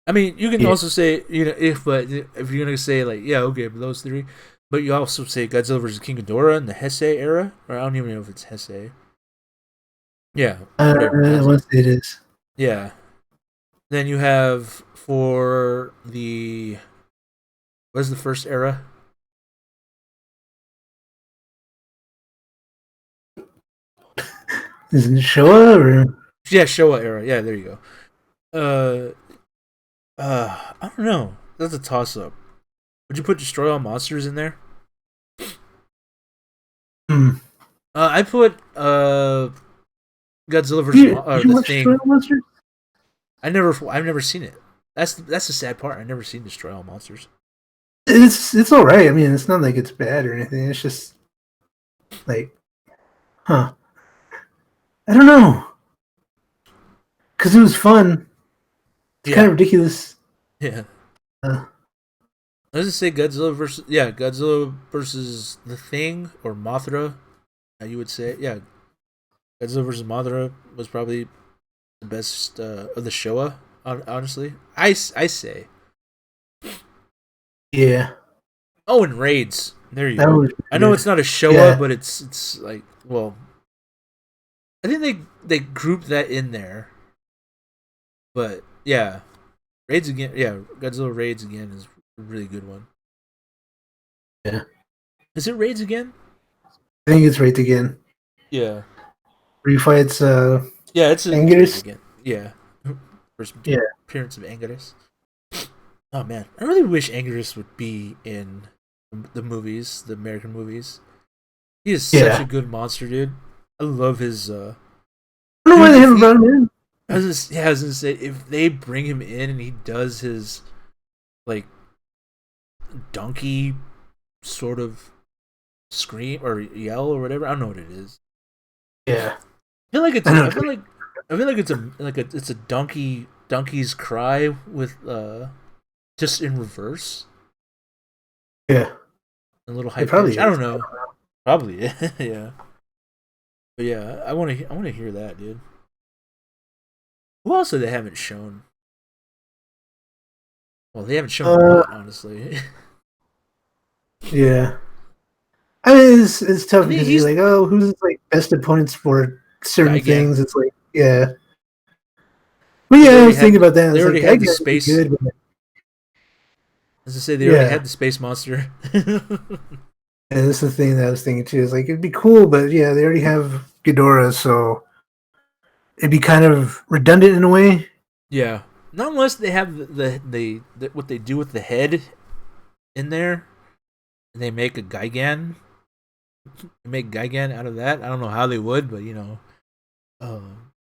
I mean, you can also say if you're gonna say like, yeah, okay, but those three, but you also say Godzilla versus King Ghidorah in the Heisei era, or I don't even know if it's Heisei. Yeah, once it is. Yeah. Then you have for the what's the first era? Is it Showa or? Yeah, Showa era. Yeah, there you go. I don't know. That's a toss up. Would you put Destroy All Monsters in there? I put Godzilla versus the Thing. I've never seen it. That's the sad part. I've never seen Destroy All Monsters. It's all right. I mean, it's not like it's bad or anything. It's just like, I don't know, because it was fun. It's kind of ridiculous. Yeah. Let's just say Godzilla versus the Thing, or Mothra. You would say, yeah, Godzilla versus Mothra was probably the best of the Showa. Honestly, I say. Yeah. Oh, and Raids. There you go. I know it's not a Showa, but it's like, well, I think they grouped that in there. But yeah, Raids again. Yeah, Godzilla Raids again is a really good one. Yeah. Is it Raids again? I think it's Raids again. Yeah. Refights. Yeah, it's Angus again. Yeah. First Yeah. appearance of Anguirus. Oh man, I really wish Anguirus would be in the movies, the American movies. He is such a good monster, dude. I love his. I don't know why they haven't brought him in. I was gonna say, if they bring him in and he does his like donkey sort of scream or yell or whatever, I don't know what it is. Yeah, I feel like it's. I feel like it's a donkey's cry with just in reverse. Yeah, A little high pitch. I don't know. Probably, yeah. But yeah, I want to hear that, dude. Who else they haven't shown? Well, they haven't shown a lot, honestly. Yeah, I mean it's tough because you're like, oh, who's like best opponents for certain things? It's like, yeah. But yeah, I was thinking about that. They already had the space. Good, as I say, they already had the space monster. And that's the thing that I was thinking too. Is like it'd be cool, but yeah, they already have Ghidorah, so it'd be kind of redundant in a way. Yeah, not unless they have the what they do with the head in there, and they make a Gigan. Make Gigan out of that. I don't know how they would, but you know,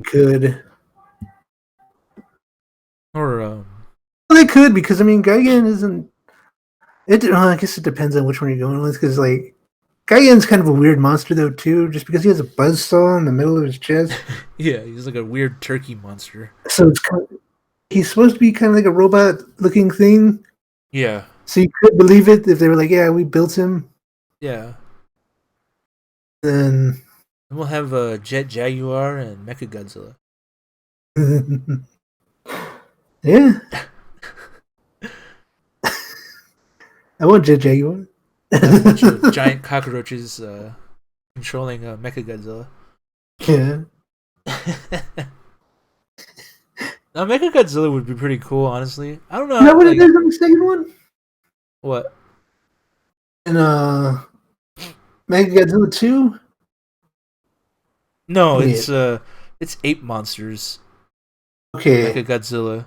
could. Or well, they could, because I mean, Gigan isn't. I guess it depends on which one you're going with, because like Gigan's kind of a weird monster though too, just because he has a buzzsaw in the middle of his chest. Yeah, he's like a weird turkey monster. So it's kind of, he's supposed to be kind of like a robot-looking thing. Yeah. So you could believe it if they were like, "Yeah, we built him." Yeah. Then we'll have a Jet Jaguar and Mecha Godzilla. Yeah. I want Jet Jaguar. A bunch of giant cockroaches controlling Mecha Godzilla. Yeah. Now, Mecha Godzilla would be pretty cool, honestly. I don't know. Is that what it is on the second one? What? In Mecha Godzilla 2? No, it's ape monsters. Okay. Mecha Godzilla.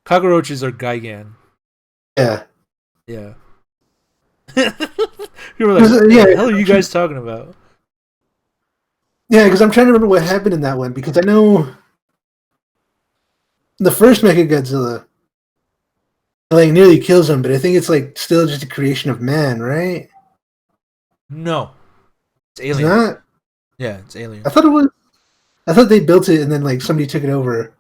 Cockroaches are Gigan. Yeah. Yeah. You were like, what the hell are you guys talking about? Yeah, because I'm trying to remember what happened in that one, because I know the first Mecha Godzilla like nearly kills him, but I think it's like still just a creation of man, right? No. It's alien. It's not? Yeah, it's alien. I thought it was. I thought they built it and then like somebody took it over.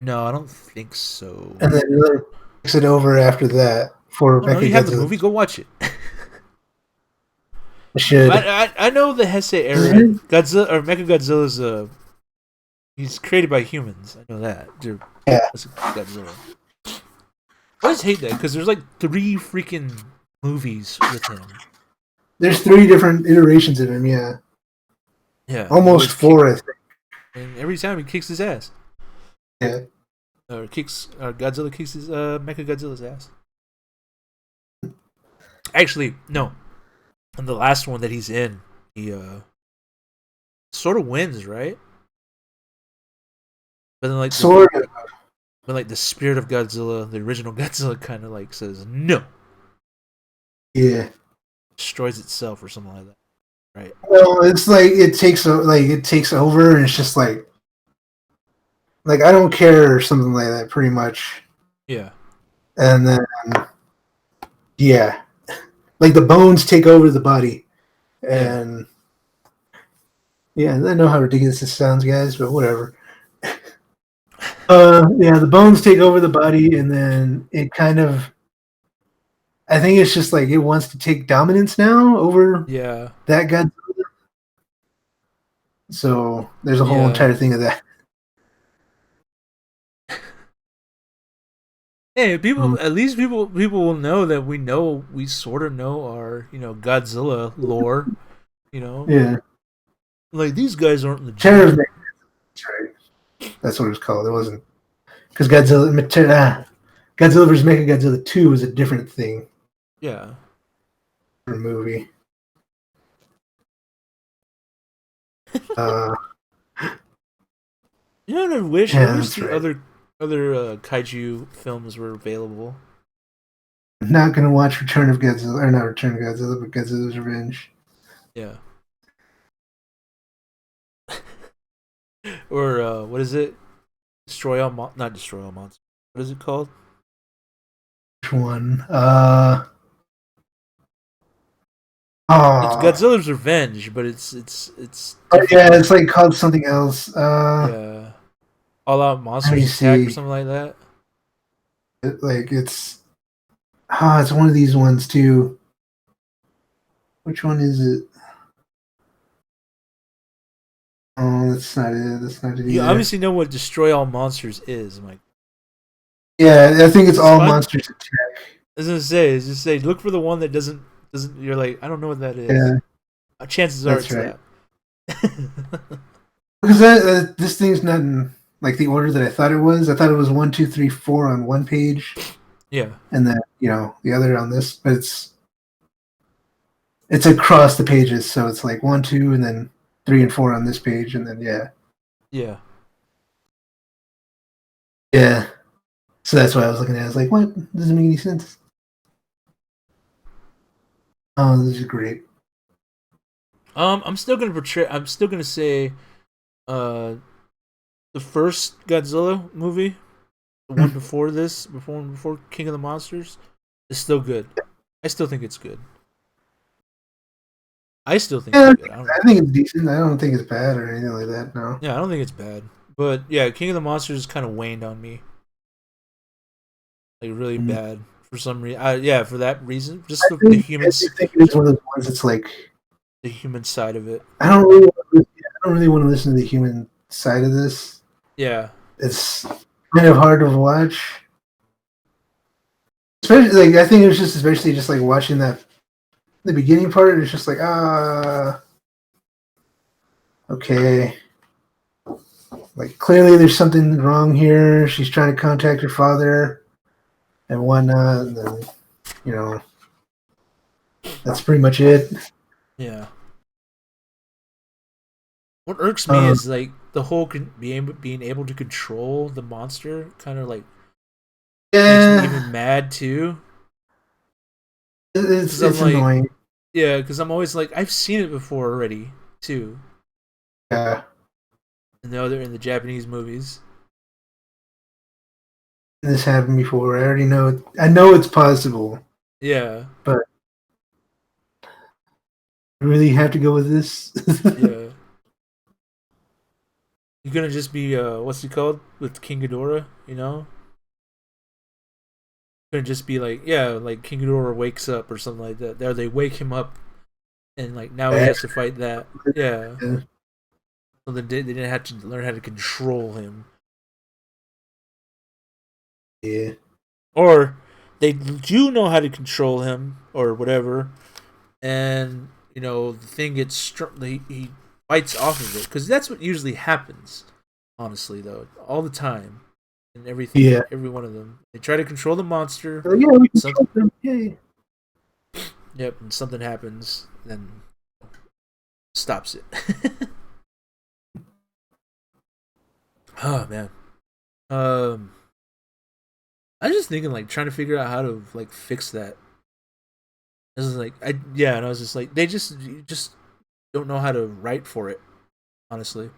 No, I don't think so. And then like, takes it over after that for Mecha Godzilla. You have the movie, go watch it. I should. I know the Heisei era. Godzilla or Mecha Godzilla's he's created by humans. I know that. Yeah. Godzilla. I always hate that because there's like 3 freaking movies with him. There's 3 different iterations of him. Yeah. Yeah. Almost 4, I think. And every time he kicks his ass. Yeah. Or Godzilla kicks his Mecha Godzilla's ass. Actually, no. And the last one that he's in, he sort of wins, right? But then like but like the spirit of Godzilla, the original Godzilla, kind of like says no. Yeah. Destroys itself or something like that, right? Well, it's like it takes over, and it's just like I don't care or something like that, pretty much. Yeah. And then yeah, like the bones take over the body, and yeah, I know how ridiculous this sounds, guys, but whatever. Yeah, the bones take over the body, and then it kind of. I think it's just like it wants to take dominance now over that Godzilla. So there's a whole entire thing of that. Hey, people. At least people will know that we sort of know our Godzilla lore. Yeah. Like these guys aren't legit. Terror of That's right. That's what it was called. It wasn't because Godzilla vs. Mechagodzilla 2 was a different thing. Yeah. For a movie. You know what I wish? I wish the other other kaiju films were available. I'm not gonna watch Return of Godzilla, or not Return of Godzilla, but Godzilla's Revenge. Yeah. Or what is it? Not Destroy All Monsters. What is it called? Which one? It's Oh, Godzilla's Revenge, but it's yeah, different. it's like called something else. Yeah. All Out Let me Monsters Attack or see. something like that. It's one of these ones too. Which one is it? Oh, that's not it. That's not it You either. obviously know what Destroy All Monsters is. I'm like, Yeah, I think it's is this all fun? monsters attack. I was gonna say, is just say look for the one that doesn't. You're like, I don't know what that is. Yeah, Chances are that's it's right. that. Because this thing's not in like the order that I thought it was. I thought it was 1, 2, 3, 4 on one page, Yeah. and then the other on this. But it's across the pages, so it's like 1, 2, and then 3 and 4 on this page, and then Yeah. yeah. So that's why I was looking at it. I was like, what? Doesn't make any sense. Oh, this is great. I'm still gonna portray. I'm still gonna say, uh, the first Godzilla movie, the one before this, before King of the Monsters, is still good. I still think it's good. I still think Yeah, it's good. I think it's decent. I don't think it's bad or anything like that. No. Yeah, I don't think it's bad. But yeah, King of the Monsters kind of waned on me, like really Mm. bad for some reason. Yeah, for that reason, just I just think it's one of those ones that's like the human side of it. I don't really, I don't really want to listen to the human side of this. Yeah, It's kind of hard to watch. Especially, like I think it was just especially just like watching the beginning part. It's just like okay, like clearly there's something wrong here. She's trying to contact her father and whatnot, and then you know that's pretty much it. yeah. What irks me Um, is like the whole being able to control the monster, kind of like makes me yeah, even mad too. Because I'm it's like, annoying. yeah, because I'm always like, I've seen it before already too. Yeah, And the other in the Japanese movies. this happened before. I already know. I know it's possible, Yeah, but I really have to go with this. yeah. You're gonna just be what's he called with King Ghidorah? You know, gonna just be like, yeah, like King Ghidorah wakes up or something like that. There, they wake him up, and like now he has to fight that. Yeah. Yeah. So they didn't have to learn how to control him, Yeah. or they do know how to control him or whatever, and the thing gets he fights off of it because that's what usually happens. Honestly, though, all the time in everything, Yeah. every one of them, they try to control the monster. Yeah, we can Some, kill them. Yay. yep, and something happens, then stops it. Oh man, I was just thinking, like, trying to figure out how to like fix that. This is like, and I was just like, you just don't know how to write for it, honestly.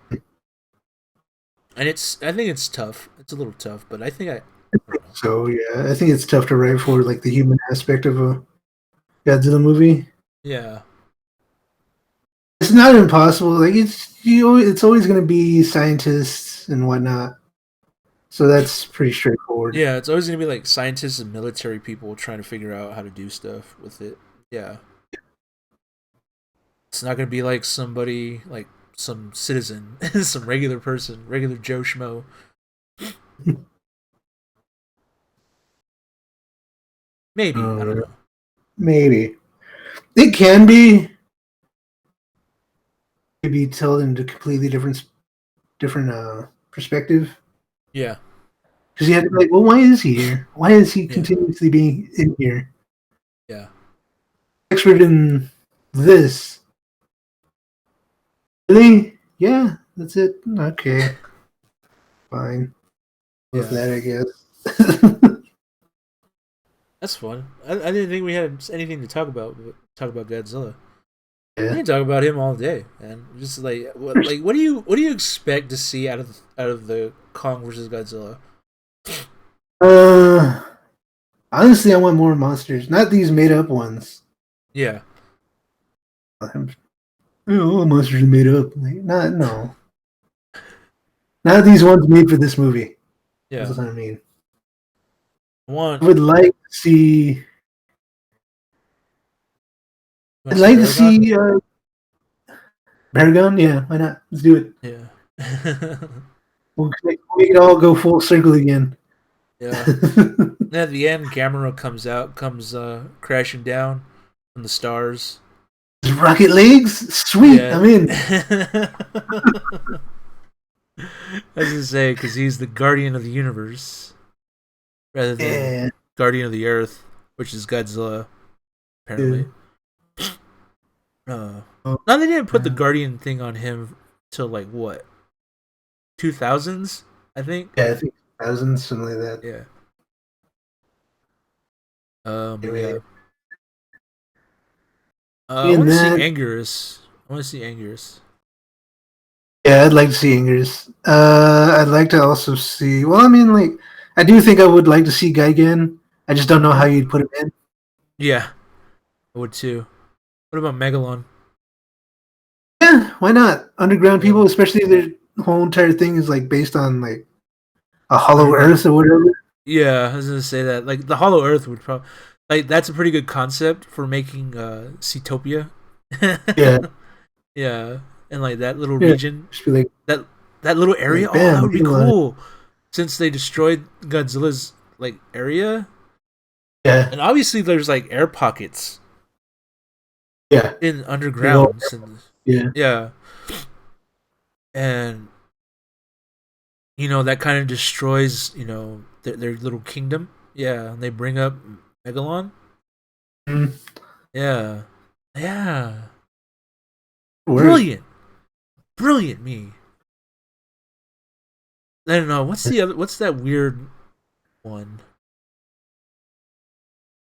And I think it's tough. It's a little tough, but I think I don't know. So yeah, I think it's tough to write for like the human aspect of a Godzilla movie. Yeah, It's not impossible. Like it's always going to be scientists and whatnot. So that's pretty straightforward. yeah, it's always gonna be like scientists and military people trying to figure out how to do stuff with it. Yeah, it's not gonna be like somebody like some citizen, some regular person, regular Joe Schmo. Maybe I don't know. Maybe it can be maybe told in a completely different perspective. Yeah, Because you have to be like, well, why is he here? Why is he yeah, continuously being in here? yeah. Expert in this. Really? Yeah, that's it. Okay, fine. with Yeah, that, I guess. that's fun. I didn't think we had anything to talk about Godzilla. We Yeah. can talk about him all day, and just what do you expect to see out of the Kong versus Godzilla? Uh, honestly, I want more monsters, not these made up ones. Yeah, All monsters are made up. Like, no, not these ones made for this movie. That's yeah. what I mean. One, I would like to see. want I'd to see like to Baragon? see Paragon. Yeah, why not? Let's do it. Yeah, We'll make it all go full circle again. yeah. And at the end, Gamera comes crashing down from the stars. Rocket legs, sweet. Yeah. I'm in. I was gonna say because he's the guardian of the universe rather than Yeah, guardian of the earth, which is Godzilla apparently. Uh, oh, no, they didn't put the guardian thing on him till like what 2000s, I think. yeah. I think thousands, something like that. Yeah. But Anyway, yeah. I in want to see that, Anguirus. I want to see Anguirus. yeah, I'd like to see Ingers. I'd like to also see. Well, I mean, like, I do think I would like to see Gigan. I just don't know how Mhm. you'd put him in. Yeah, I would too. What about Megalon? Yeah, why not? Underground Yeah. people, especially if their whole entire thing is like based on like a hollow Underground. Earth or whatever. Yeah, I was gonna say that. Like the Hollow Earth would probably like that's a pretty good concept for making Seatopia. Yeah, Yeah, and like that little yeah. region, Just be like, that that little area. Oh, that bam, would be people on it. cool. Since they destroyed Godzilla's like area, Yeah, and obviously there's like air pockets yeah, in big old, undergrounds, and yeah. yeah, and that kind of destroys their little kingdom. Yeah, and they bring up Megalon. Mm, Yeah, yeah, work. brilliant, brilliant me. I don't know what's the other. What's that weird one?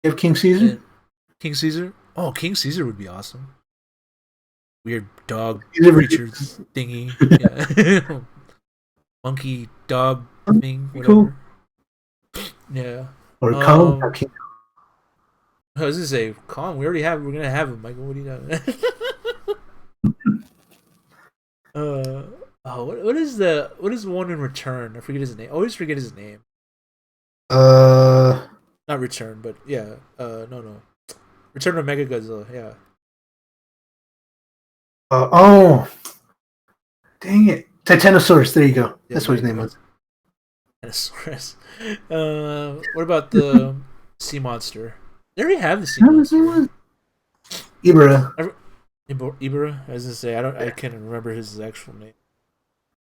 You have King Caesar. And King Caesar. Oh, King Caesar would be awesome. Weird dog Caesar creature versus- thingy. Yeah, monkey dog thing. Be cool. Whatever. Yeah. Or Kong. Um. I was gonna say Kong. We already have. We're gonna have him, Michael. What do you know? Oh, what is the one in Return? I forget his name. I always forget his name. Uh, Not Return, but yeah. No. Return of Mega Godzilla. Yeah. oh, dang it. Titanosaurus. There you go. Yeah. That's There what his you name go. was. Dinosaurus. What about the sea monster? They already have the sea What was his monster. name? Ibera. Ibera. I was gonna say I can't remember his actual name.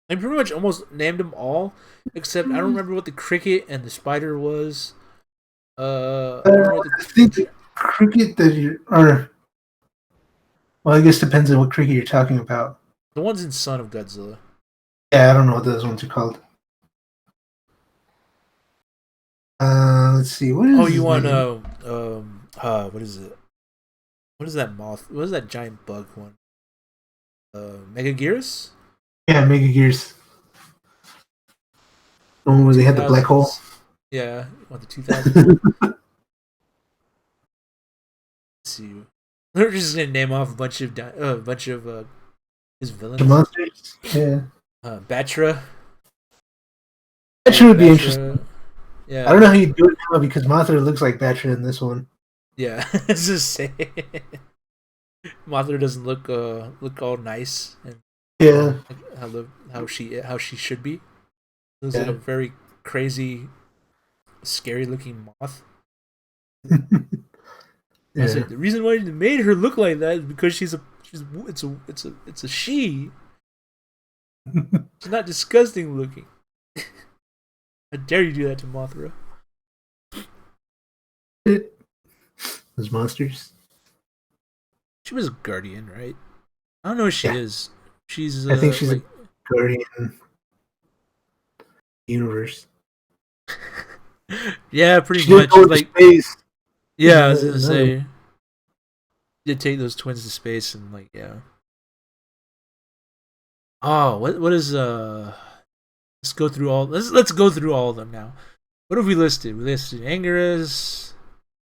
I pretty much almost named them all, except I don't remember what the cricket and the spider was. I don't know what I think the cricket that you are. Well, I guess depends on what cricket you're talking about. the ones in Son of Godzilla. Yeah, I don't know what those ones are called. Let's see. What Oh, is you his want name? what is it? What is that moth? What is that giant bug one? Megaguirus? Yeah, Mega Gears. The one where they had the black hole. 2000s. Yeah, what the 2000s one? Let's see. They're just gonna name off a bunch of his The villains. monsters. Yeah. Batra. Batra would be Batra. interesting. Yeah. I don't know how you do it now because Mothra looks like Batra in this one. Yeah, it's just say Mothra doesn't look all nice and Yeah. how she should be. Looks like Yeah. a very crazy, scary looking moth. I Yeah. said the reason why they made her look like that is because it's a she. She's not disgusting looking. How dare you do that to Mothra? Those monsters. She was a guardian, right? I don't know what she Yeah. is. She's I think she's like a guardian universe. Yeah, pretty She did much. go into Like, space. yeah, I was gonna Another one. say, did take those twins to space and like, yeah. Oh, what is Let's go through all. Let's go through all of them now. What have we listed? We listed Anguirus,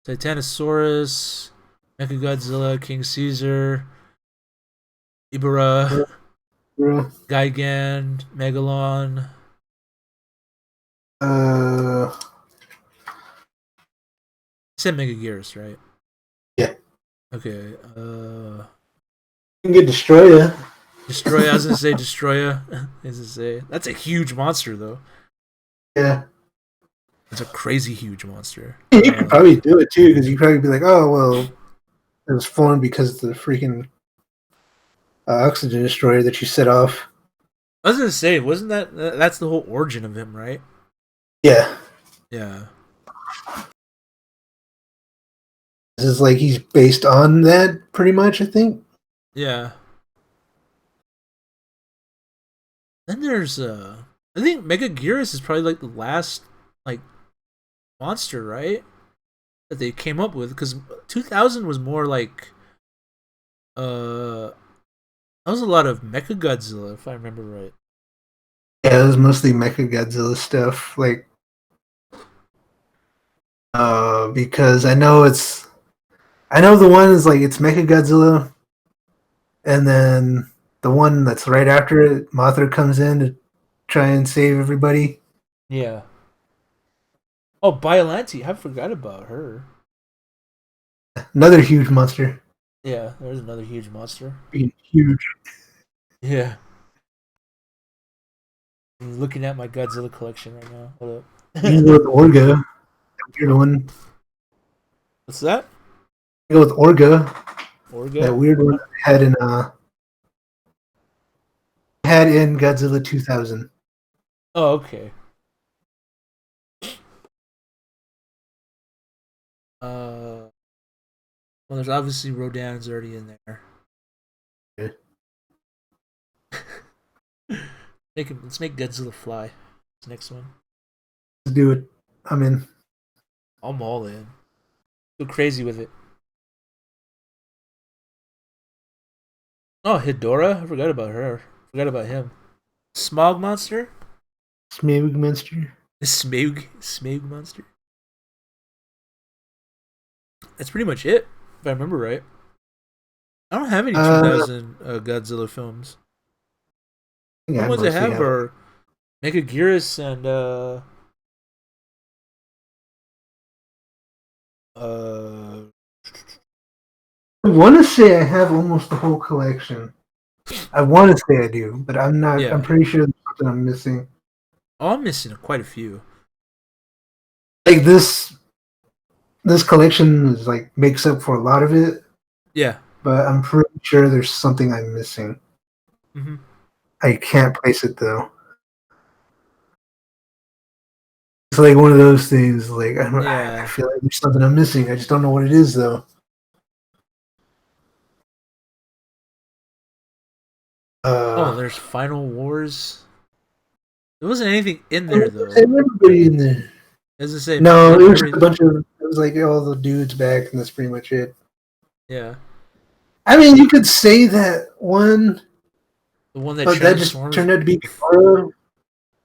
Titanosaurus, Mechagodzilla, King Caesar, Ibera, Bro. Gigan, Megalon. Uh, I said Megagearus, right? yeah. Okay. You can get Destroyer. Destroya. I was gonna say Destroya. I was gonna say that's a huge monster though. Yeah. It's a crazy huge monster. You could probably do it too, because you'd probably be like, oh, well, it was formed because of the freaking oxygen destroyer that you set off. I was gonna say, wasn't that's the whole origin of him, right? Yeah. Yeah. This is like he's based on that pretty much, I think. Yeah. Then there's I think Megagearus is probably like the last like monster, right? That they came up with, because 2000 was more like that was a lot of Mechagodzilla, if I remember right. Yeah, it was mostly Mechagodzilla stuff, like because I know the one is like it's Mechagodzilla, and then the one that's right after it, Mothra comes in to try and save everybody. Yeah. Oh, Biollante, I forgot about her. Another huge monster. Yeah, there's another huge monster. Being huge. Yeah. I'm looking at my Godzilla collection right now. Hold up. You can go with Orga. That weird one. What's that? You go with Orga. Orga? That weird one had in Godzilla 2000. Oh, okay. Well, there's obviously Rodan's already in there. Yeah. Let's make Godzilla fly. This next one. Let's do it. I'm in. I'm all in. Go crazy with it. Oh, Hidora? I forgot about her. Forgot about him. Smog monster? Smeg monster. Smeg monster? That's pretty much it, if I remember right. I don't have any 2000 Godzilla films. The ones I have are Mechagearus and I want to say I have almost the whole collection. I want to say I do, but I'm not. yeah. I'm pretty sure there's something I'm missing. Oh, I'm missing quite a few. Like this collection is like makes up for a lot of it. Yeah. But I'm pretty sure there's something I'm missing. Mm-hmm. I can't place it though. It's like one of those things. Like I feel like there's something I'm missing. I just don't know what it is though. There's Final Wars. There wasn't anything in there though. Everybody in there. As I say, no, it was just a bunch of. It was like all the dudes back, and that's pretty much it. Yeah. I mean, you could say that one. The one that just turned out to be Ghidorah.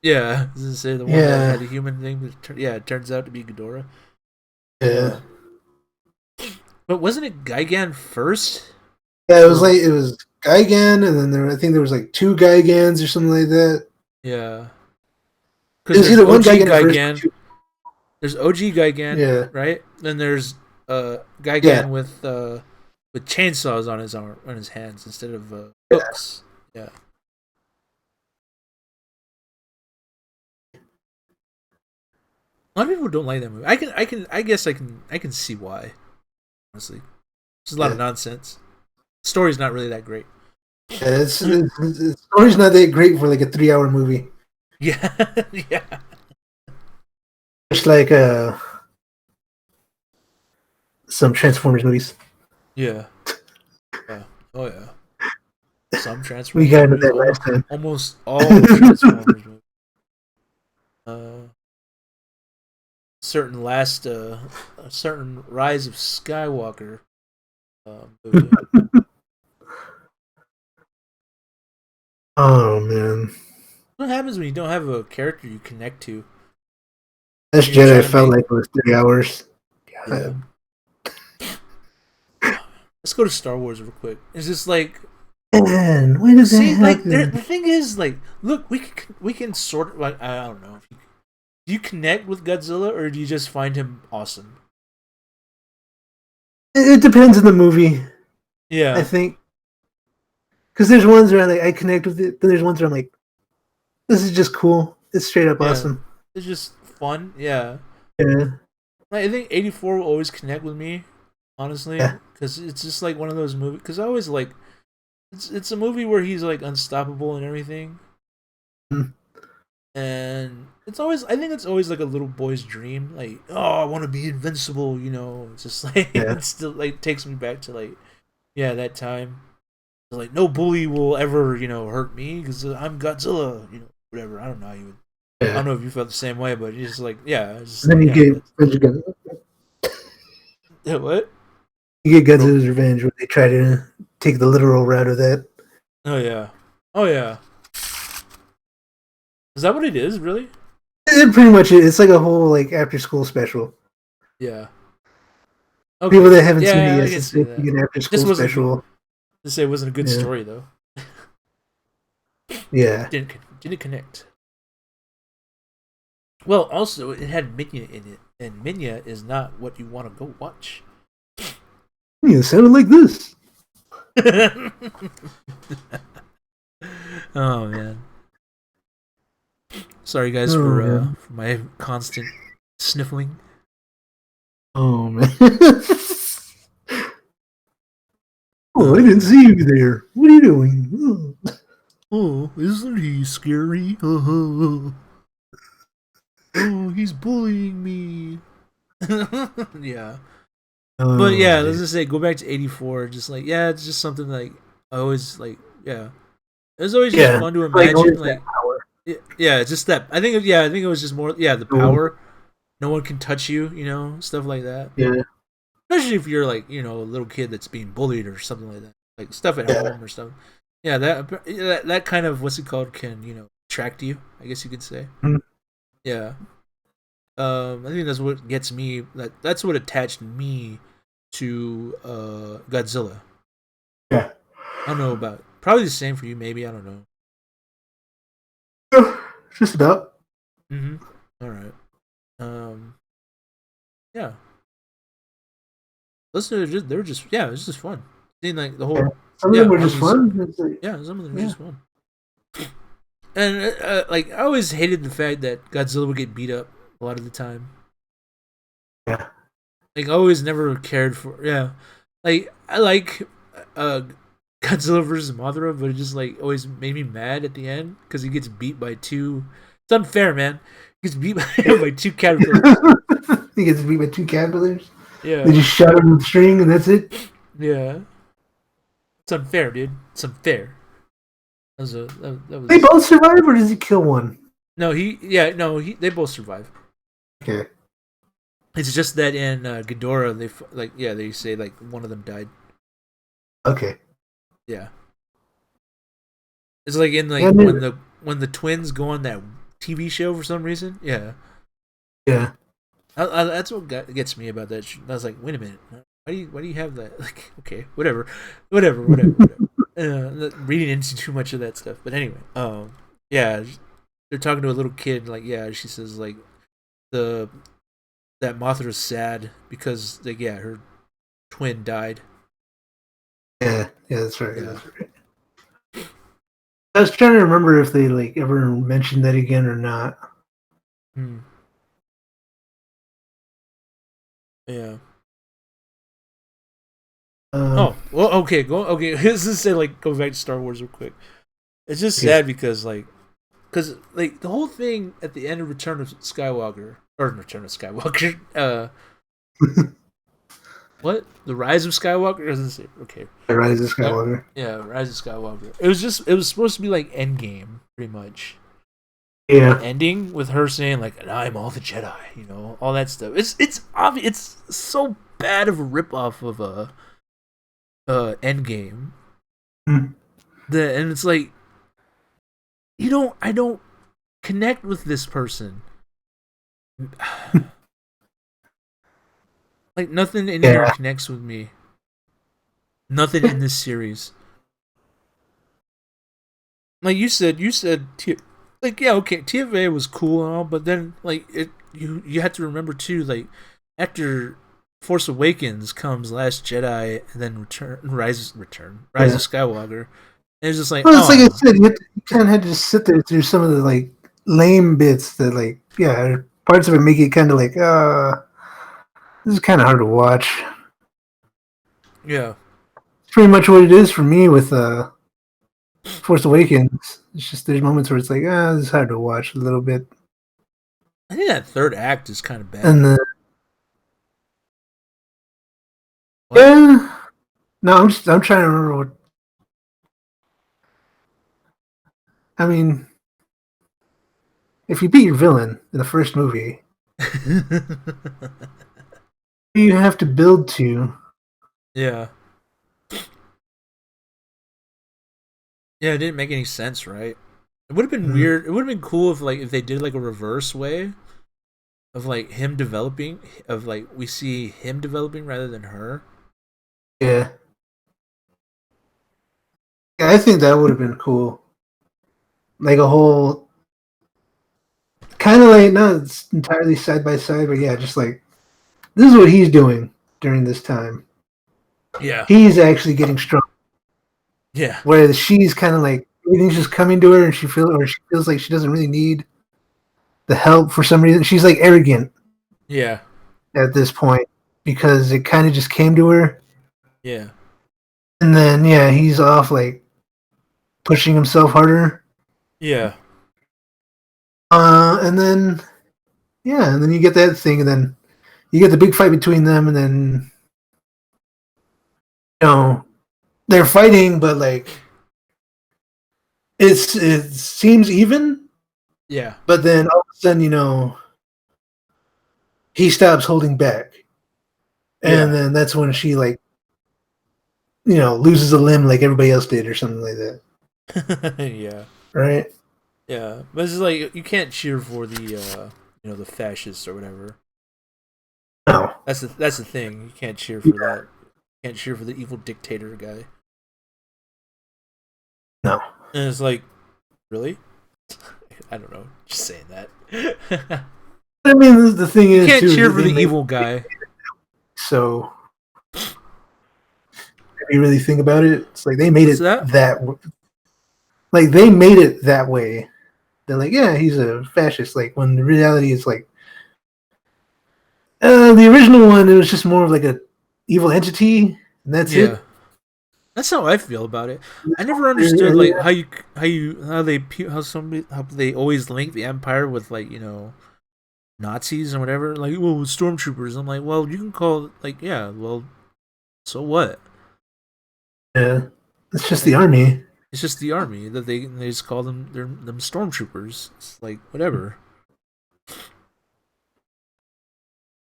Yeah, I was gonna say the one that had a human thing. It turns out to be Ghidorah. Yeah. But wasn't it Gigan first? Yeah, it was Gigan, and then I think there was like two Gigans or something like that. Yeah. Because there's either one Gigan. There's OG Gigan, right? Then there's Gigan with chainsaws on his hands instead of hooks. Yeah. A lot of people don't like that movie. I guess I can see why. Honestly, it's a lot of nonsense. The story's not really that great. Yeah, the story's not that great for like a 3-hour movie. Yeah, yeah. Just like some Transformers movies. Yeah. Yeah. Oh yeah. Some Transformers. We got into that last time. Almost all Transformers movies. a certain Rise of Skywalker movie. Oh man, What happens when you don't have a character you connect to? this You're Jedi trying to felt make like it was 3 hours. yeah. God. Let's go to Star Wars real quick. It's just like Man, when did that see, like the happen? thing is, like, look, we can sort of like I don't know. Do you connect with Godzilla or do you just find him awesome? It depends on the movie, I Yeah, think. Because there's ones where I connect with it, but there's ones where I'm like, this is just cool. It's straight up yeah. awesome. It's just fun. Yeah. Yeah, Like, I think 84 will always connect with me, honestly, yeah. because it's just like one of those movies. Because I always like it's a movie where he's like unstoppable and everything, Mm. and it's always I think it's always like a little boy's dream. Like, oh, I want to be invincible. It's just like Yeah. it still like takes me back to like yeah that time. So, like no bully will ever hurt me because I'm Godzilla. Whatever. I don't know how you would. I don't Yeah. know if you felt the same way, but it's just like yeah, it's just And then like you yeah. What? you get Godzilla's Revenge where they try to take the literal route of that. Oh yeah. Oh yeah. Is that what it is? Really? It pretty much is. It's like a whole like after school special. Yeah. People Okay. that haven't seen it Yeah, I yet, can it's see like that. an after This school wasn't a good. special. This say it wasn't a good Yeah. story though. Yeah. Didn't connect. Well, also it had Minya in it, and Minya is not what you want to go watch. Yeah, it sounded like this. Oh man. Sorry guys Oh for man. for my constant sniffling. Oh man. Oh, I didn't see you there. What are you doing? Oh, isn't he scary? Oh, he's bullying me. Yeah. But Oh, yeah, let's man. just say go back to 84. Just like yeah, it's just something like I always like yeah. It was always just Yeah. fun to Like imagine always that like power. yeah, it's just that I think it was just more the Cool. power. No one can touch you, stuff like that. Yeah. Especially if you're like a little kid that's being bullied or something like that, like stuff at Yeah. home or stuff. Yeah, that kind of what's it called can attract you. I guess you could say. Mm. Yeah. I think that's what gets me. That's what attached me to Godzilla. Yeah. I don't know about probably the same for you. Maybe I don't know. Just about. Mm-hmm. All right. Yeah. Listen, they were just yeah, it was just fun. Seeing like the Yeah. whole Some of yeah them were just armies. fun. It's like, Yeah, some of them were yeah. just fun. And like I always hated the fact that Godzilla would get beat up a lot of the time. Yeah. Like I always never cared for yeah. Like I like Godzilla versus Mothra, but it just like always made me mad at the end because he gets beat by two. It's unfair, man. He gets beat by two caterpillars. He gets beat by two caterpillars. Yeah, They just shot him with the string and that's it. yeah. It's unfair, dude. It's unfair. That They was both survive or does he kill one? no. They both survive. Okay. It's just that in Ghidorah, they say like one of them died. Okay. Yeah, it's like in like Yeah, when the twins go on that TV show for some reason. Yeah, yeah. that's what gets me about that. I was like, wait a minute, why do you have that? Like, okay, whatever. Reading into too much of that stuff, but anyway, yeah, they're talking to a little kid. Like, yeah, she says like that Mothra's sad because like yeah, her twin died. Yeah, that's right. Yeah. That's right. I was trying to remember if they like ever mentioned that again or not. Hmm. Yeah. Oh, well, okay. Let's just say like go back to Star Wars real quick. It's just sad because like the whole thing at the end of Return of Skywalker what the Rise of Skywalker doesn't say okay. The Rise of Skywalker. Yeah, Rise of Skywalker. It was supposed to be like Endgame pretty much. Yeah. ending with her saying like, and I'm all the Jedi, all that stuff. It's obvious. It's so bad of a ripoff of a Endgame. Mm. And it's like, I don't connect with this person. Like nothing in here connects with me. Nothing in this series. Like you said, like yeah, okay, TFA was cool and all, but then like you have to remember too, like after Force Awakens comes Last Jedi, and then Rise of Skywalker. And it's just like, well, it's like I said, you kind of had to just sit there through some of the like lame bits that like parts of it make it kind of like this is kind of hard to watch. Yeah, it's pretty much what it is for me with Force Awakens. It's just there's moments where it's like this is hard to watch a little bit. I think that third act is kind of bad. And yeah, no, I'm trying to remember what. I mean, if you beat your villain in the first movie, you have to build to. Yeah. Yeah, it didn't make any sense, right? It would have been weird. It would have been cool if they did like a reverse way of like him developing, of like we see him developing rather than her. Yeah. Yeah, I think that would have been cool. Like a whole kind of like not entirely side by side, but yeah, just like this is what he's doing during this time. Yeah. He's actually getting strong. Yeah. Whereas she's kind of like everything's just coming to her, and she feels like she doesn't really need the help for some reason. She's like arrogant. Yeah. At this point, because it kind of just came to her. Yeah. And then he's off like pushing himself harder. Yeah. And then you get that thing, and then you get the big fight between them, and then they're fighting, but like it seems even. Yeah. But then all of a sudden, he stops holding back, and then that's when she like loses a limb like everybody else did, or something like that. Yeah. Right. Yeah, but it's like you can't cheer for the the fascists or whatever. No. That's the thing. You can't cheer for that. You can't cheer for the evil dictator guy. No. And it's like, really? I don't know. Just saying that. I mean, the thing is, you can't cheer for the evil guy. So, if you really think about it, it's like they made it that. Like they made it that way. They're like, yeah, he's a fascist. Like when the reality is like, the original one, it was just more of like a evil entity, and that's it. That's how I feel about it. I never understood like how they always link the Empire with like Nazis and whatever. Like, well, stormtroopers. I'm like, well, you can call it like, yeah, well, so what? Yeah, it's just the army. It's just the army that they just call them them stormtroopers. It's like whatever.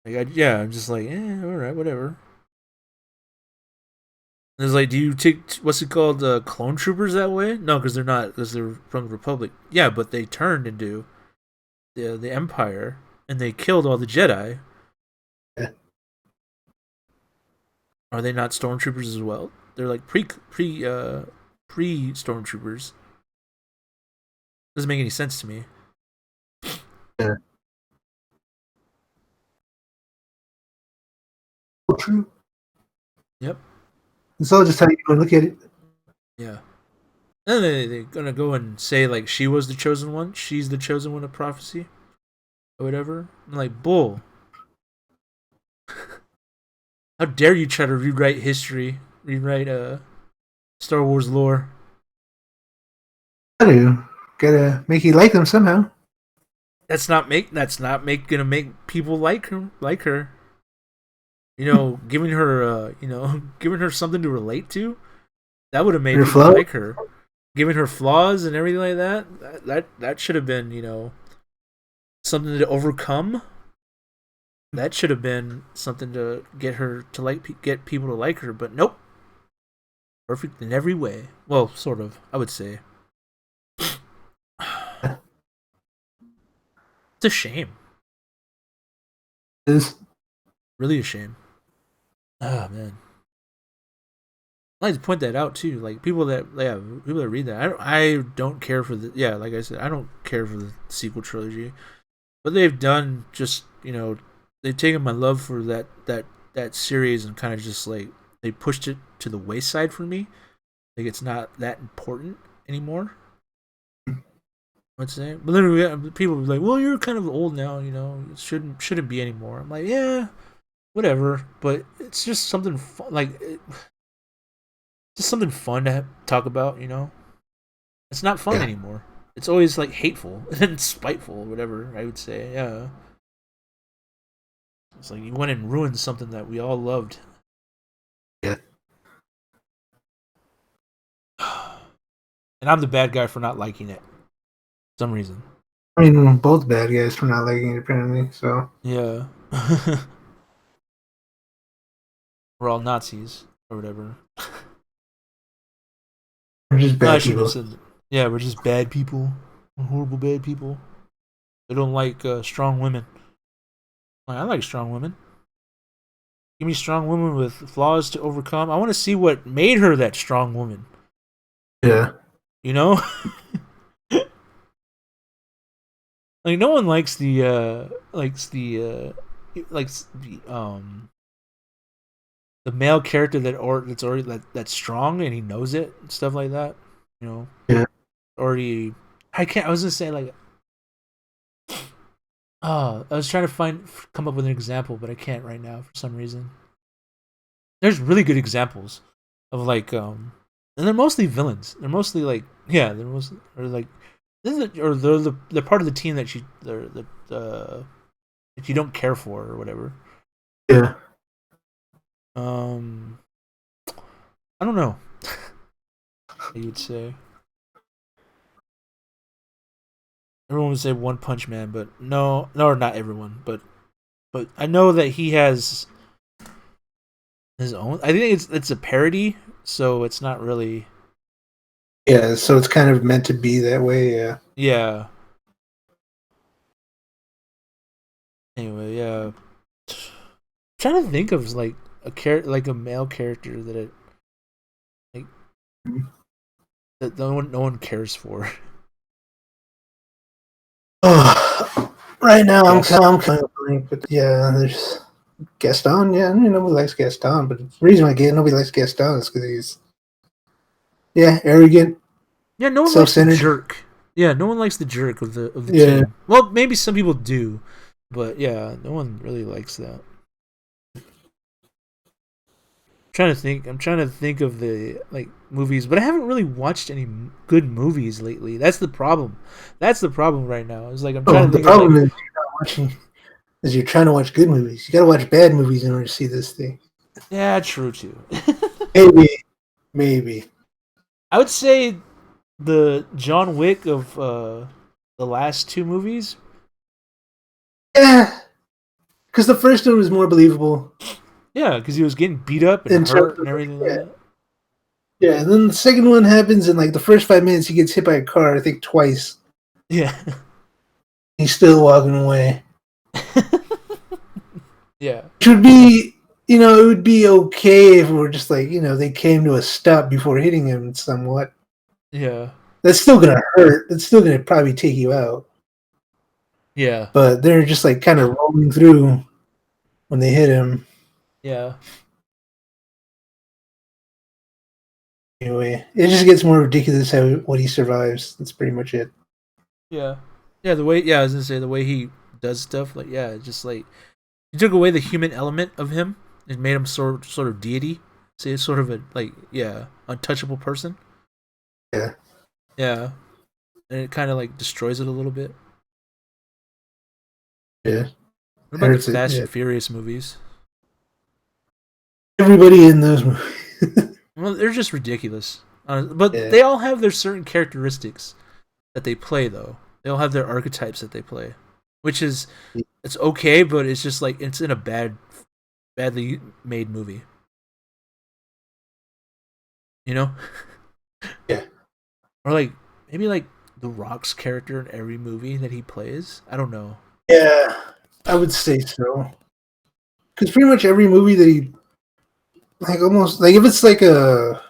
Like I'm just like, all right, whatever. And it's like, do you take what's it called, clone troopers that way? No, because they're not, because they're from the Republic. Yeah, but they turned into the Empire and they killed all the Jedi. Yeah. Are they not stormtroopers as well? They're like pre stormtroopers. Doesn't make any sense to me. Yeah. True. Yep. It's all just how you look at it. Yeah. And they're gonna go and say like she was the chosen one. She's the chosen one of prophecy, or whatever. I'm like, bull. How dare you try to rewrite history, rewrite Star Wars lore? Gotta make you like them somehow. That's not gonna make people like her. Giving her giving her something to relate to, that would have made people like her. giving her flaws and everything like that should have been, you know, something to overcome. That should have been something to get her to get people to like her, but nope. Perfect in every way. Well, sort of, I would say. It's a shame. It is. Really a shame. Oh man. I like to point that out too. Like people that read that. I don't care for the like I said, I don't care for the sequel trilogy. What they've done, just, you know, they've taken my love for that series and kind of just like they pushed it to the wayside for me. Like it's not that important anymore. I'd say, but then people be like, "Well, you're kind of old now, you know. It shouldn't be anymore." I'm like, "Yeah, whatever." But it's just something just something fun to talk about, you know. It's not fun anymore. It's always like hateful and spiteful, or whatever I would say. Yeah, it's like you went and ruined something that we all loved. Yeah. And I'm the bad guy for not liking it. For some reason. I mean, both bad guys for not liking it, apparently. So yeah, we're all Nazis or whatever. we're just bad people. people. Yeah, we're just bad people. We're horrible bad people. They don't like strong women. I like strong women. Give me strong women with flaws to overcome. I want to see what made her that strong woman. Yeah. You know? Like no one likes the the male character that's strong and he knows it and stuff like that. You know? Yeah. Already I was gonna say like I was trying to come up with an example, but I can't right now for some reason. There's really good examples of like and they're mostly villains. They're mostly like they're mostly or like they're part of the team that that you don't care for or whatever. Yeah. I don't know. You would say everyone would say One Punch Man, but no, not everyone, but I know that he has his own. I think it's a parody, so it's not really. Yeah, so it's kind of meant to be that way. Yeah. Yeah. Anyway, yeah. I'm trying to think of like a male character that that no one cares for. Right now, I'm kind of blank, but yeah, there's Gaston. Yeah, nobody likes Gaston, but the reason why nobody likes Gaston is because he's arrogant. Yeah, no one likes the jerk. Yeah, no one likes the jerk of the team. Well, maybe some people do, but yeah, no one really likes that. I'm trying to think of the like movies, but I haven't really watched any good movies lately. That's the problem. That's the problem right now. It's like I'm trying to think. The problem is you're not watching. Is you're trying to watch good movies. You got to watch bad movies in order to see this thing. Yeah, true too. Maybe. I would say the John Wick of the last two movies. Yeah, because the first one was more believable. Yeah, because he was getting beat up and hurt and everything like that. Yeah, and then the second one happens in like the first 5 minutes he gets hit by a car, I think twice. Yeah. He's still walking away. Yeah. Which would be, it would be okay if it were just like, they came to a stop before hitting him somewhat. Yeah. That's still going to hurt. That's still going to probably take you out. Yeah. But they're just like kind of rolling through when they hit him. Yeah. Anyway, it just gets more ridiculous what he survives. That's pretty much it. Yeah. Yeah, I was gonna say the way he does stuff, like just like you took away the human element of him and made him sort of deity. So he's sort of a untouchable person. Yeah. Yeah. And it kind of like destroys it a little bit. Yeah. What about the Fast and Furious movies? Everybody in those movies. Well, they're just ridiculous. But they all have their certain characteristics that they play, though. They all have their archetypes that they play, which is it's okay, but it's just like it's in a badly made movie. You know? Yeah. Or like maybe like The Rock's character in every movie that he plays. I don't know. Yeah, I would say so. Because pretty much every movie that he, like, almost like if it's like a,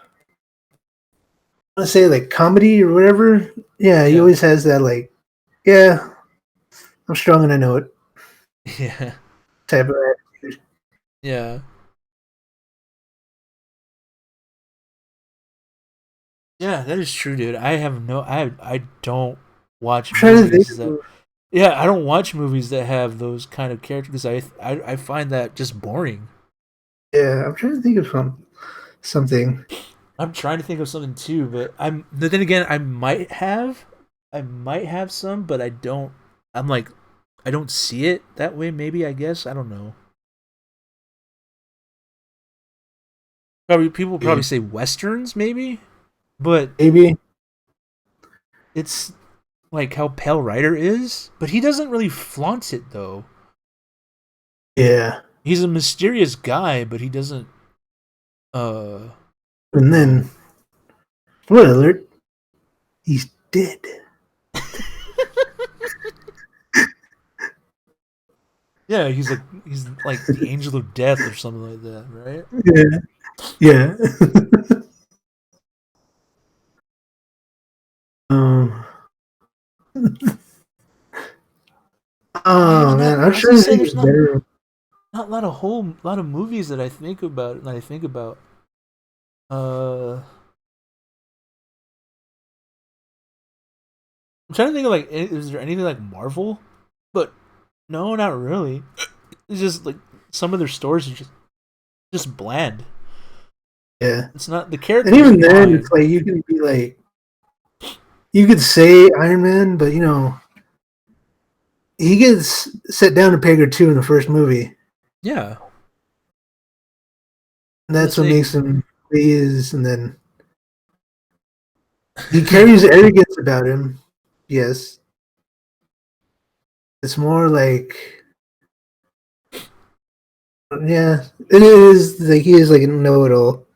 I want to say like comedy or whatever. Yeah, he always has that like, yeah, I'm strong and I know it. Yeah. Type of attitude. Yeah. Yeah, that is true, dude. I don't watch movies that. Yeah, I don't watch movies that have those kind of characters. I find that just boring. Yeah, I'm trying to think of something. I'm trying to think of something too, but then again, I might have some, but I don't. I'm like, I don't see it that way. Maybe I guess I don't know. Probably people probably say westerns, maybe, but maybe it's like how Pale Rider is, but he doesn't really flaunt it though. Yeah, he's a mysterious guy, but he doesn't. And then, spoiler alert, he's dead. Yeah, he's like the angel of death or something like that, right? Yeah. um. Oh man, I'm sure there's not a lot of movies that I think about. I'm trying to think of like, is there anything like Marvel? But no, not really. It's just like some of their stories are just bland. Yeah, it's not the character. And even then, it's like you can be like, you could say Iron Man, but he gets set down a peg or two in the first movie. Yeah. And that's what makes him who he is, and then he carries arrogance about him. Yes. It's more like, yeah, it is like he is like a know-it-all.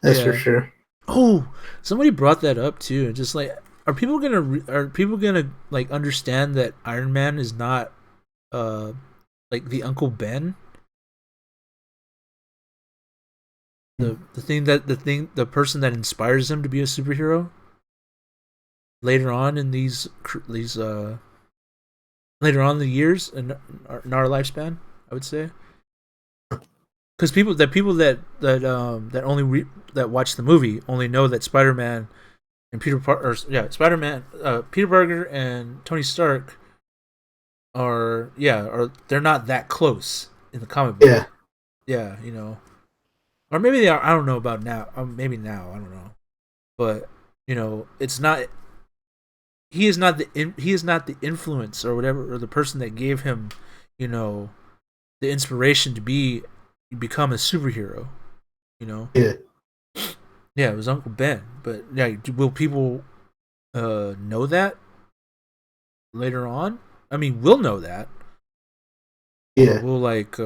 That's for sure. Oh, somebody brought that up too. Just like, are people gonna like understand that Iron Man is not like the Uncle Ben? The person that inspires him to be a superhero later on in these later on in the years in our lifespan, I would say. Because people that watch the movie only know that Spider-Man and Peter Parker and Tony Stark are they're not that close in the comic book. Yeah, or maybe they are. I don't know about now. Maybe now, I don't know. But it's not. He is not the influence or whatever, or the person that gave him, the inspiration to become a superhero. Yeah. Yeah, it was Uncle Ben. But yeah, will people know that later on? I mean, we'll know that. Yeah. We'll like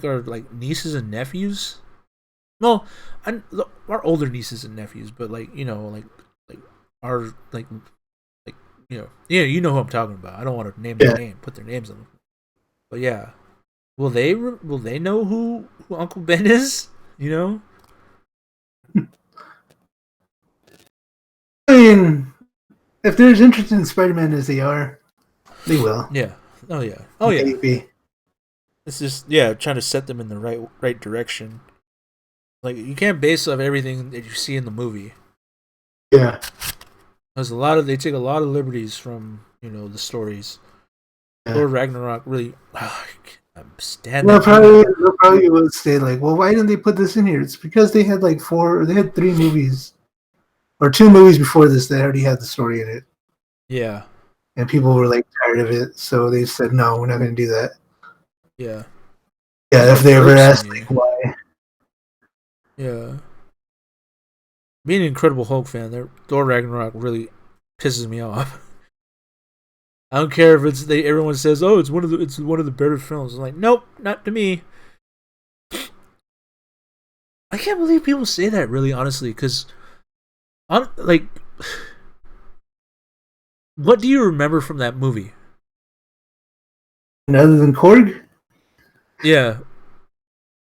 our like nieces and nephews. Well, our older nieces and nephews, but like like our like you know who I'm talking about. I don't want to name their name, put their names on them. But yeah, will they know who Uncle Ben is? I mean, if they're as interested in Spider-Man as they are, they will. Yeah. Oh yeah. Maybe. It's just trying to set them in the right direction. Like, you can't base off everything that you see in the movie. Yeah. Because they take a lot of liberties from the stories. Yeah. Thor Ragnarok really. They'll probably will say like, well, why didn't they put this in here? It's because they had like 3 movies, or 2 movies before this that already had the story in it. Yeah. And people were like tired of it, so they said, no, we're not going to do that. Yeah. Yeah, if they ever asked like, why. Yeah. being an Incredible Hulk fan, Thor Ragnarok really pisses me off. I don't care if everyone says, "Oh, it's one of the better films." I'm like, nope, not to me. I can't believe people say that. Really, honestly, because, like, what do you remember from that movie? Other than Korg? Yeah,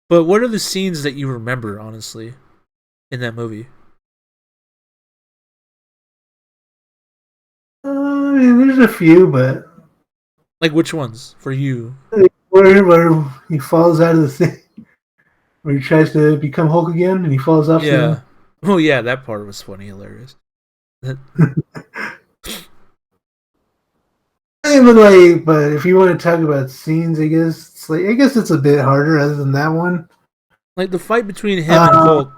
but what are the scenes that you remember, honestly, in that movie? There's a few, but Like, which ones for you? where he falls out of the thing, where he tries to become Hulk again, and he falls off Yeah. Oh yeah, that part was funny, hilarious. but if you want to talk about scenes, I guess it's a bit harder other than that one. Like the fight between him and Hulk.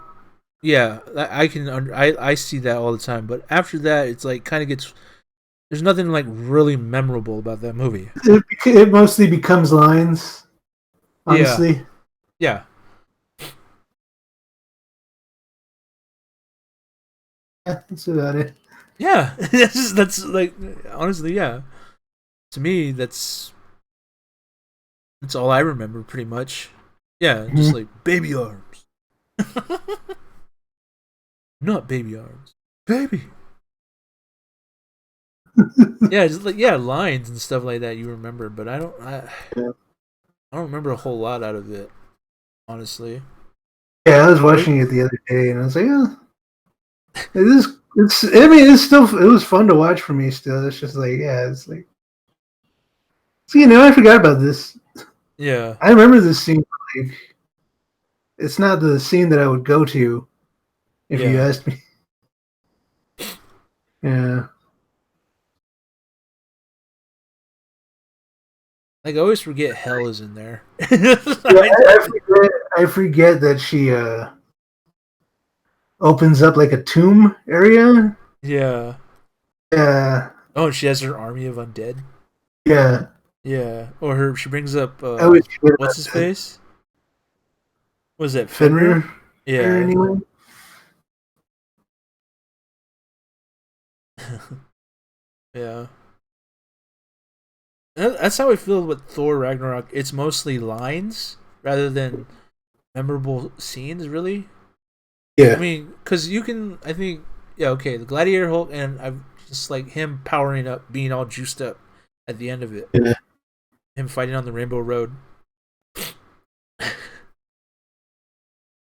Yeah, I see that all the time. But after that, it's like kind of gets. There's nothing like really memorable about that movie. It mostly becomes lines, honestly. Yeah. Yeah, that's about it. Yeah. that's like honestly, yeah. To me, that's all I remember pretty much. Yeah, just like baby arms. Not baby arms. Baby. Yeah, just like lines and stuff like that you remember, but I don't remember a whole lot out of it, honestly. Yeah, I was watching it the other day, and I was like, oh, it is. It's. I mean, it's still. It was fun to watch for me. Still, it's just like, yeah, it's like. So I forgot about this. Yeah, I remember this scene. Like, it's not the scene that I would go to if you asked me. Yeah. like I always forget Hell is in there. Yeah, I forget that she opens up like a tomb area. Yeah. Yeah. Oh, and she has her army of undead. Yeah. Yeah, or she brings up I always forget what's about his that. face? Was that Fenrir? Yeah. Anyway. Yeah. That's how I feel with Thor Ragnarok. It's mostly lines rather than memorable scenes, really. Yeah. I mean, because you can, I think, yeah, okay, the Gladiator Hulk, and I've just like him powering up, being all juiced up at the end of it. Yeah. Him fighting on the Rainbow Road.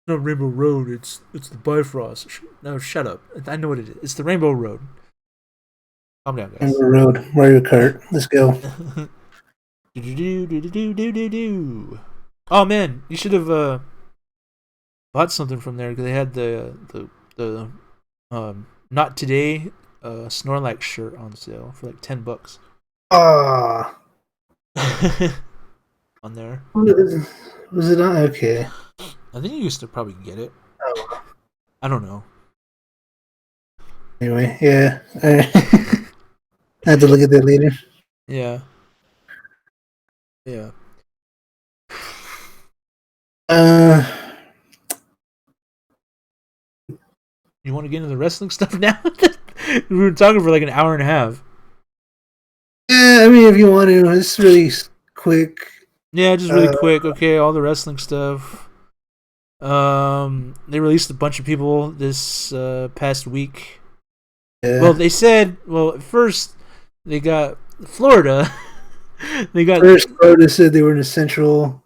No, Rainbow Road, it's the Bifrost. No, shut up. I know what it is. It's the Rainbow Road. Calm down, guys. Rainbow Road, Mario Kart. Let's go. Oh man, you should have bought something from there because they had the not today Snorlax shirt on sale for like $10 Ah. on there. Was it on? Okay. I think you used to probably get it. Oh. I don't know. Anyway, yeah. I have to look at that later. Yeah. Yeah. You want to get into the wrestling stuff now? We were talking for like an hour and a half. Yeah, I mean, if you want to, it's really quick. Yeah, just really quick. Okay, all the wrestling stuff. They released a bunch of people this past week. Yeah. Well, they said. Well, at first they got Florida. They got first Florida said they were in a central.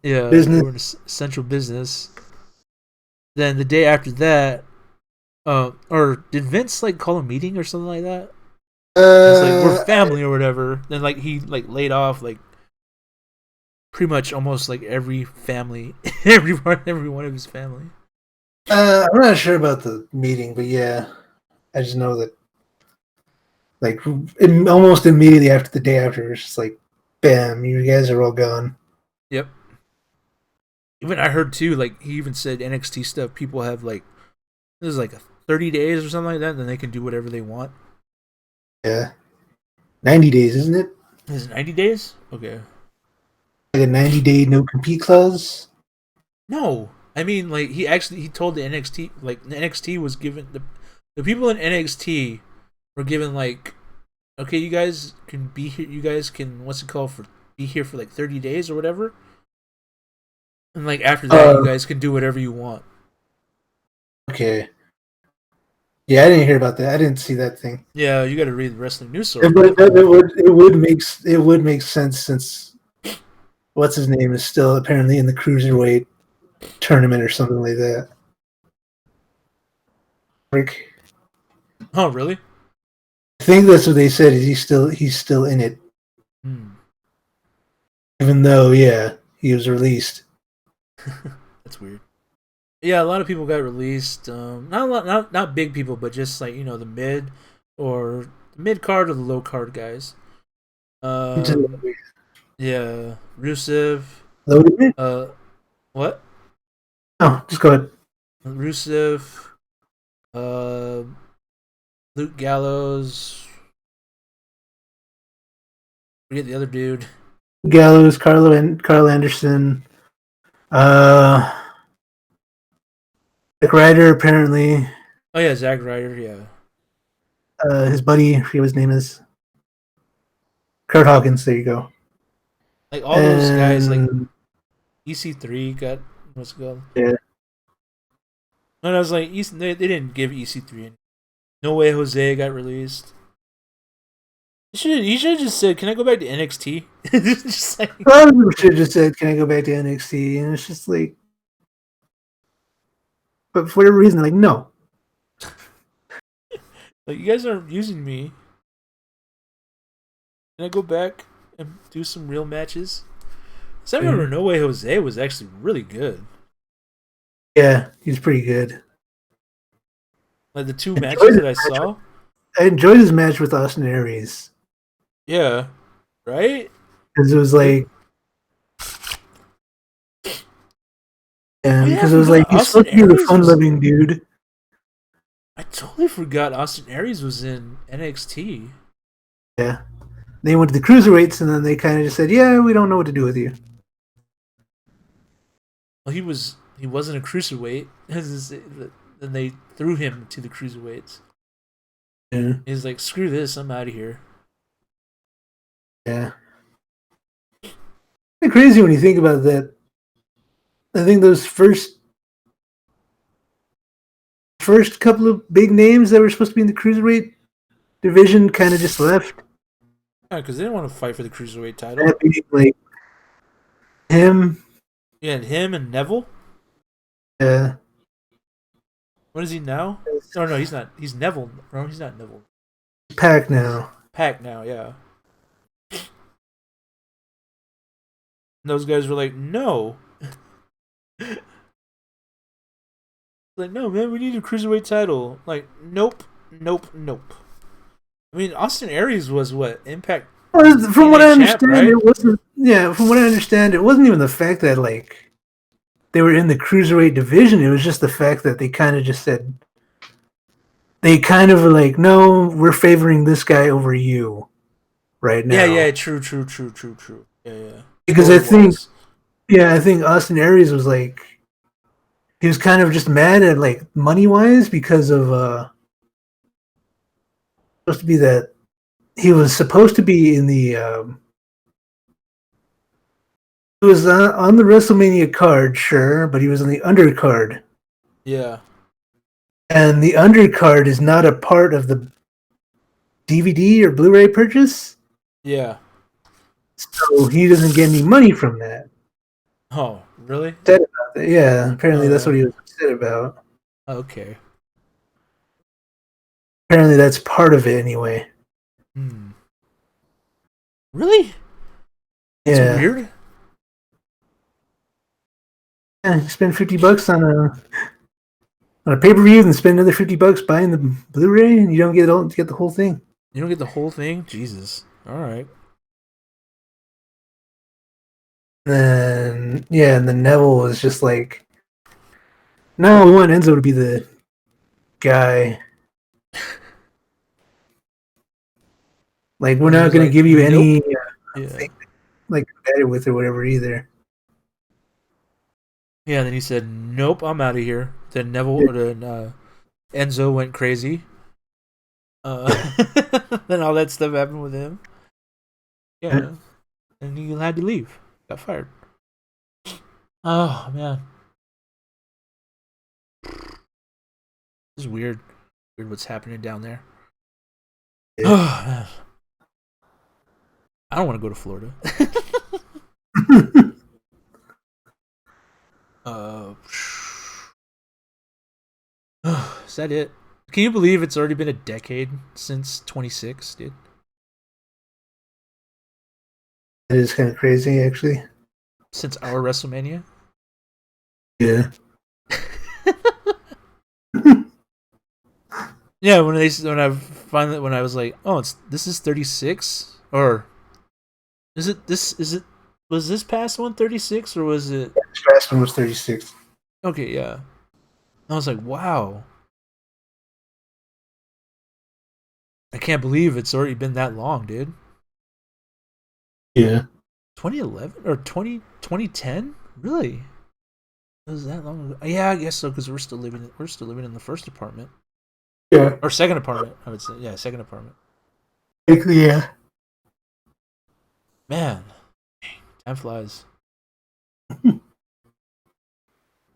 Yeah, business. they were in a central business. Then the day after that, or did Vince like call a meeting or something like that? It's like we're family or whatever. Then like he like laid off like pretty much almost like every family, every one of his family. I'm not sure about the meeting, but yeah, I just know that like almost immediately after the day after, it's just like, bam, you guys are all gone. Yep. Even I heard too, like he even said NXT stuff. People have like this is like 30 days or something like that. Then they can do whatever they want. Yeah, 90 days, isn't it? Is it 90 days? Okay. Like a 90-day no compete clause. No, I mean, like he told the NXT, like the NXT was given the people in NXT were given like, okay, you guys can be here. You guys can be here for like 30 days or whatever, and like after that, you guys can do whatever you want. Okay. Yeah, I didn't hear about that. I didn't see that thing. Yeah, you got to read the wrestling news story. But it would make sense since what's his name is still apparently in the cruiserweight tournament or something like that. Rick. Oh, really? I think that's what they said. Is he's still in it, even though he was released. That's weird. Yeah, a lot of people got released. Not big people, but just like the mid card or the low card guys. Yeah, Rusev. What? Oh, just go ahead. Rusev, Luke Gallows. Forget the other dude. Gallows, Carl Anderson, Zack Ryder apparently. Oh yeah, Zack Ryder. Yeah. His buddy, I forget what his name is. Kurt Hawkins. There you go. Like all those guys, like EC3 got what's it called? Yeah. And I was like, they didn't give EC3 any. No Way Jose got released. He should have just said, "Can I go back to NXT?" Just like, a lot of people should have just said, "Can I go back to NXT?" And it's just like, but for whatever reason, like, no. Like, you guys aren't using me. Can I go back and do some real matches? Because I remember No Way Jose was actually really good. Yeah, he's pretty good. Like the two matches that I saw. I enjoyed his match with Austin Aries. Yeah, right? Because it was like, because it was like he's supposed to be the fun-loving dude. I totally forgot Austin Aries was in NXT. Yeah, they went to the cruiserweights, and then they kind of just said, "Yeah, we don't know what to do with you." Well, he wasn't a cruiserweight, and they threw him to the cruiserweights. Yeah, he's like, "Screw this, I'm out of here." Yeah. It's crazy when you think about that. I think those first couple of big names that were supposed to be in the cruiserweight division kind of just left. Yeah, because they didn't want to fight for the cruiserweight title. Like him. Yeah, him and Neville. Yeah. What is he now? Oh no, he's not. He's Neville. No, he's not Neville. Pac now. Pac now, yeah. Those guys were like, no. Like, no, man, we need a cruiserweight title. Like, nope. I mean, Austin Aries was what? Impact. From what I understand, right? It wasn't. Yeah, from what I understand, it wasn't even the fact that like they were in the cruiserweight division. It was just the fact that they kind of just said they kind of were like, no, we're favoring this guy over you right now. Yeah, true. Yeah. Because I think Austin Aries was like, he was kind of just mad at like money wise because of supposed to be that he was supposed to be in the he was on the WrestleMania card, sure, but he was on the undercard. Yeah. And the undercard is not a part of the DVD or Blu-ray purchase. Yeah. So he doesn't get any money from that. Oh, really? Upset about that. Yeah, apparently that's what he was upset about. Okay. Apparently that's part of it anyway. Really? That's weird. Yeah, you spend $50 on a pay-per-view, then spend another $50 buying the Blu-ray, and you don't get the whole thing. You don't get the whole thing? Jesus. All right. And then Neville was just like, no, we want Enzo to be the guy. Like, we're not going to give you any thing, like, competitive with or whatever either. Yeah, then he said, "Nope, I'm out of here." Then Enzo went crazy. Then all that stuff happened with him. Yeah, and he had to leave. Got fired. Oh man, this is weird. Weird what's happening down there. Oh man, I don't want to go to Florida. uh, is that it? Can you believe it's already been a decade since 26, dude? It is kind of crazy, actually. Since our WrestleMania? Yeah. Yeah, when I was like, oh, this is 36, or is it was this past one 36 or was it? This last one was 36. Okay, yeah. I was like, wow. I can't believe it's already been that long, dude. Yeah. 2011 or 2010? Really? It was that long ago? Yeah, I guess so because we're still living in the first apartment. Yeah. Or second apartment, I would say. Yeah, second apartment. Yeah. Man, time flies.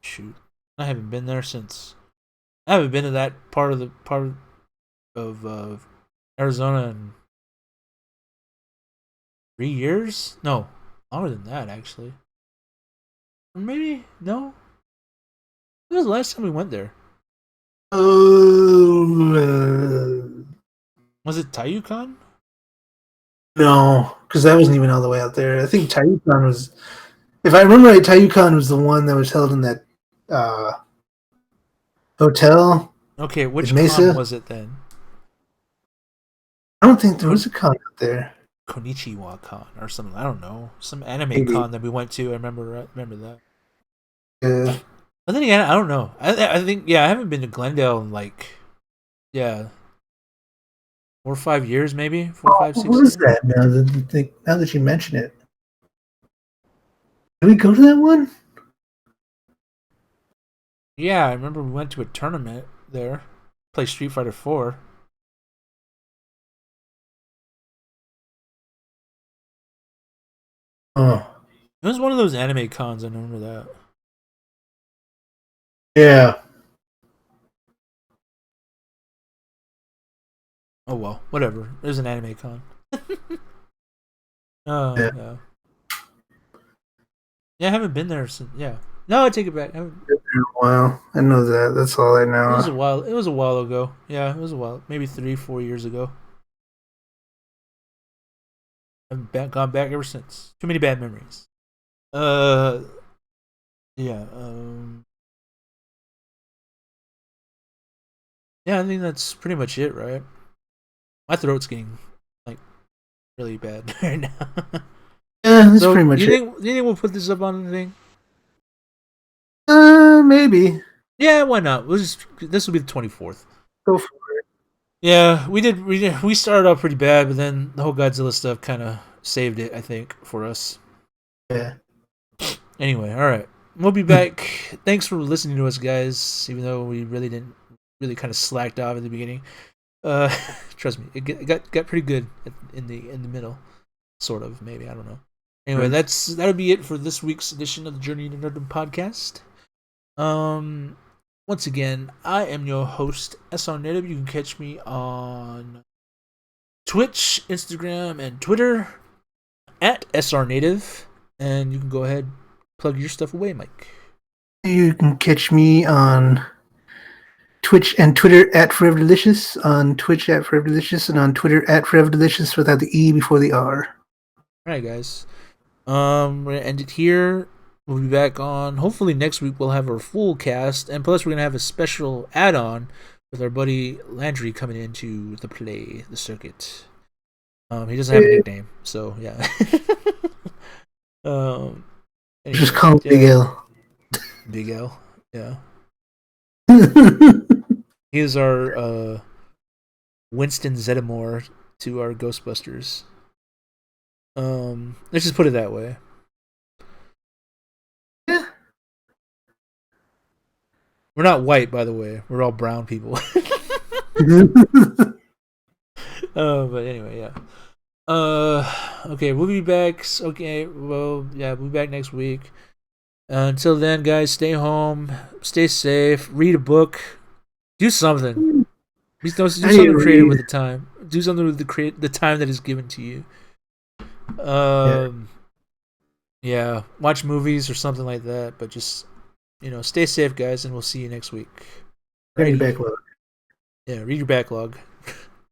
Shoot, I haven't been there since. I haven't been to that part of Arizona in 3 years. No, longer than that actually. Or maybe no. When was the last time we went there? Oh, Was it Tayukan? no, because that wasn't even all the way out there. I think Tayukan was, if I remember right, Tayukan was the one that was held in that uh, hotel Okay, with which con Mesa. was it then? I don't think there was a con out there. Konichiwa Con or something. I don't know. Some anime Maybe. con that we went to. I remember that. Yeah. But then again, I don't know. I think I haven't been to Glendale in like 4 or 5 years, maybe 4, 5, 6 What years. is that now that you mention it? Did we go to that one? Yeah, I remember we went to a tournament there, play Street Fighter 4. Oh, It was one of those anime cons. I remember that. yeah. Oh well, whatever. It was an anime con. Yeah. Yeah. Yeah, I haven't been there since. Yeah. No, I take it back. Wow, I know that. That's all I It was a know. while. It was a while ago. Yeah, it was a while. Maybe 3, 4 years ago. I've gone back ever since. Too many bad memories. Uh, yeah. Yeah, I think that's pretty much it, right? My throat's getting like really bad right now. Yeah, that's So, pretty do much you it. think we'll put this up on the thing? Maybe. Yeah, why not? This will be the 24th. Go for Yeah, we started off pretty bad, but then the whole Godzilla stuff kind of saved it, I think, for us. it. Yeah. Anyway, all right, we'll be back. Thanks for listening to us, guys. Even though we really kind of slacked off at the beginning. Uh, trust me, it got pretty good in the middle, sort of, maybe, I don't know. Anyway, that'll be it for this week's edition of the Journey into Nerdom podcast. Once again, I am your host, SR Native. You can catch me on Twitch, Instagram, and Twitter at SR Native. And you can go ahead, plug your stuff away, Mike. You can catch me on Twitch and Twitter at Forever Delicious, on Twitch at Forever Delicious, and on Twitter at Forever Delicious without the E before the R. Alright, guys. We're gonna end it here. We'll be back on. Hopefully next week we'll have our full cast, and plus we're gonna have a special add-on with our buddy Landry coming into the circuit. He doesn't have a nickname, so yeah. Anyway, Just call him Big L. Big L, yeah. He is our Winston Zeddemore to our Ghostbusters. Let's just put it that way. Yeah. We're not white, by the way. We're all brown people. But anyway, yeah. Okay, we'll be back. Okay, well, yeah, we'll be back next week. Until then, guys, stay home, stay safe, read a book, do something. Do something creative with the time. Do something with the time that is given to you. Yeah, watch movies or something like that. But just stay safe, guys, and we'll see you next week. Read your backlog. Yeah, read your backlog.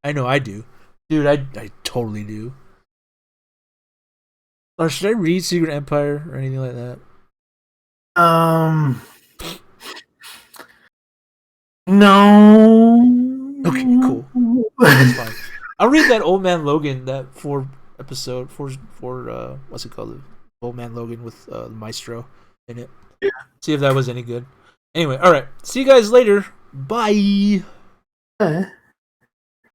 I know I do, dude. I totally do. Or should I read Secret Empire or anything like that? No. Okay, cool. That's fine. I'll read that Old Man Logan, that four what's it called? Old Man Logan with the Maestro in it. Yeah. See if that was any good. Anyway, all right. See you guys later. Bye. Bye.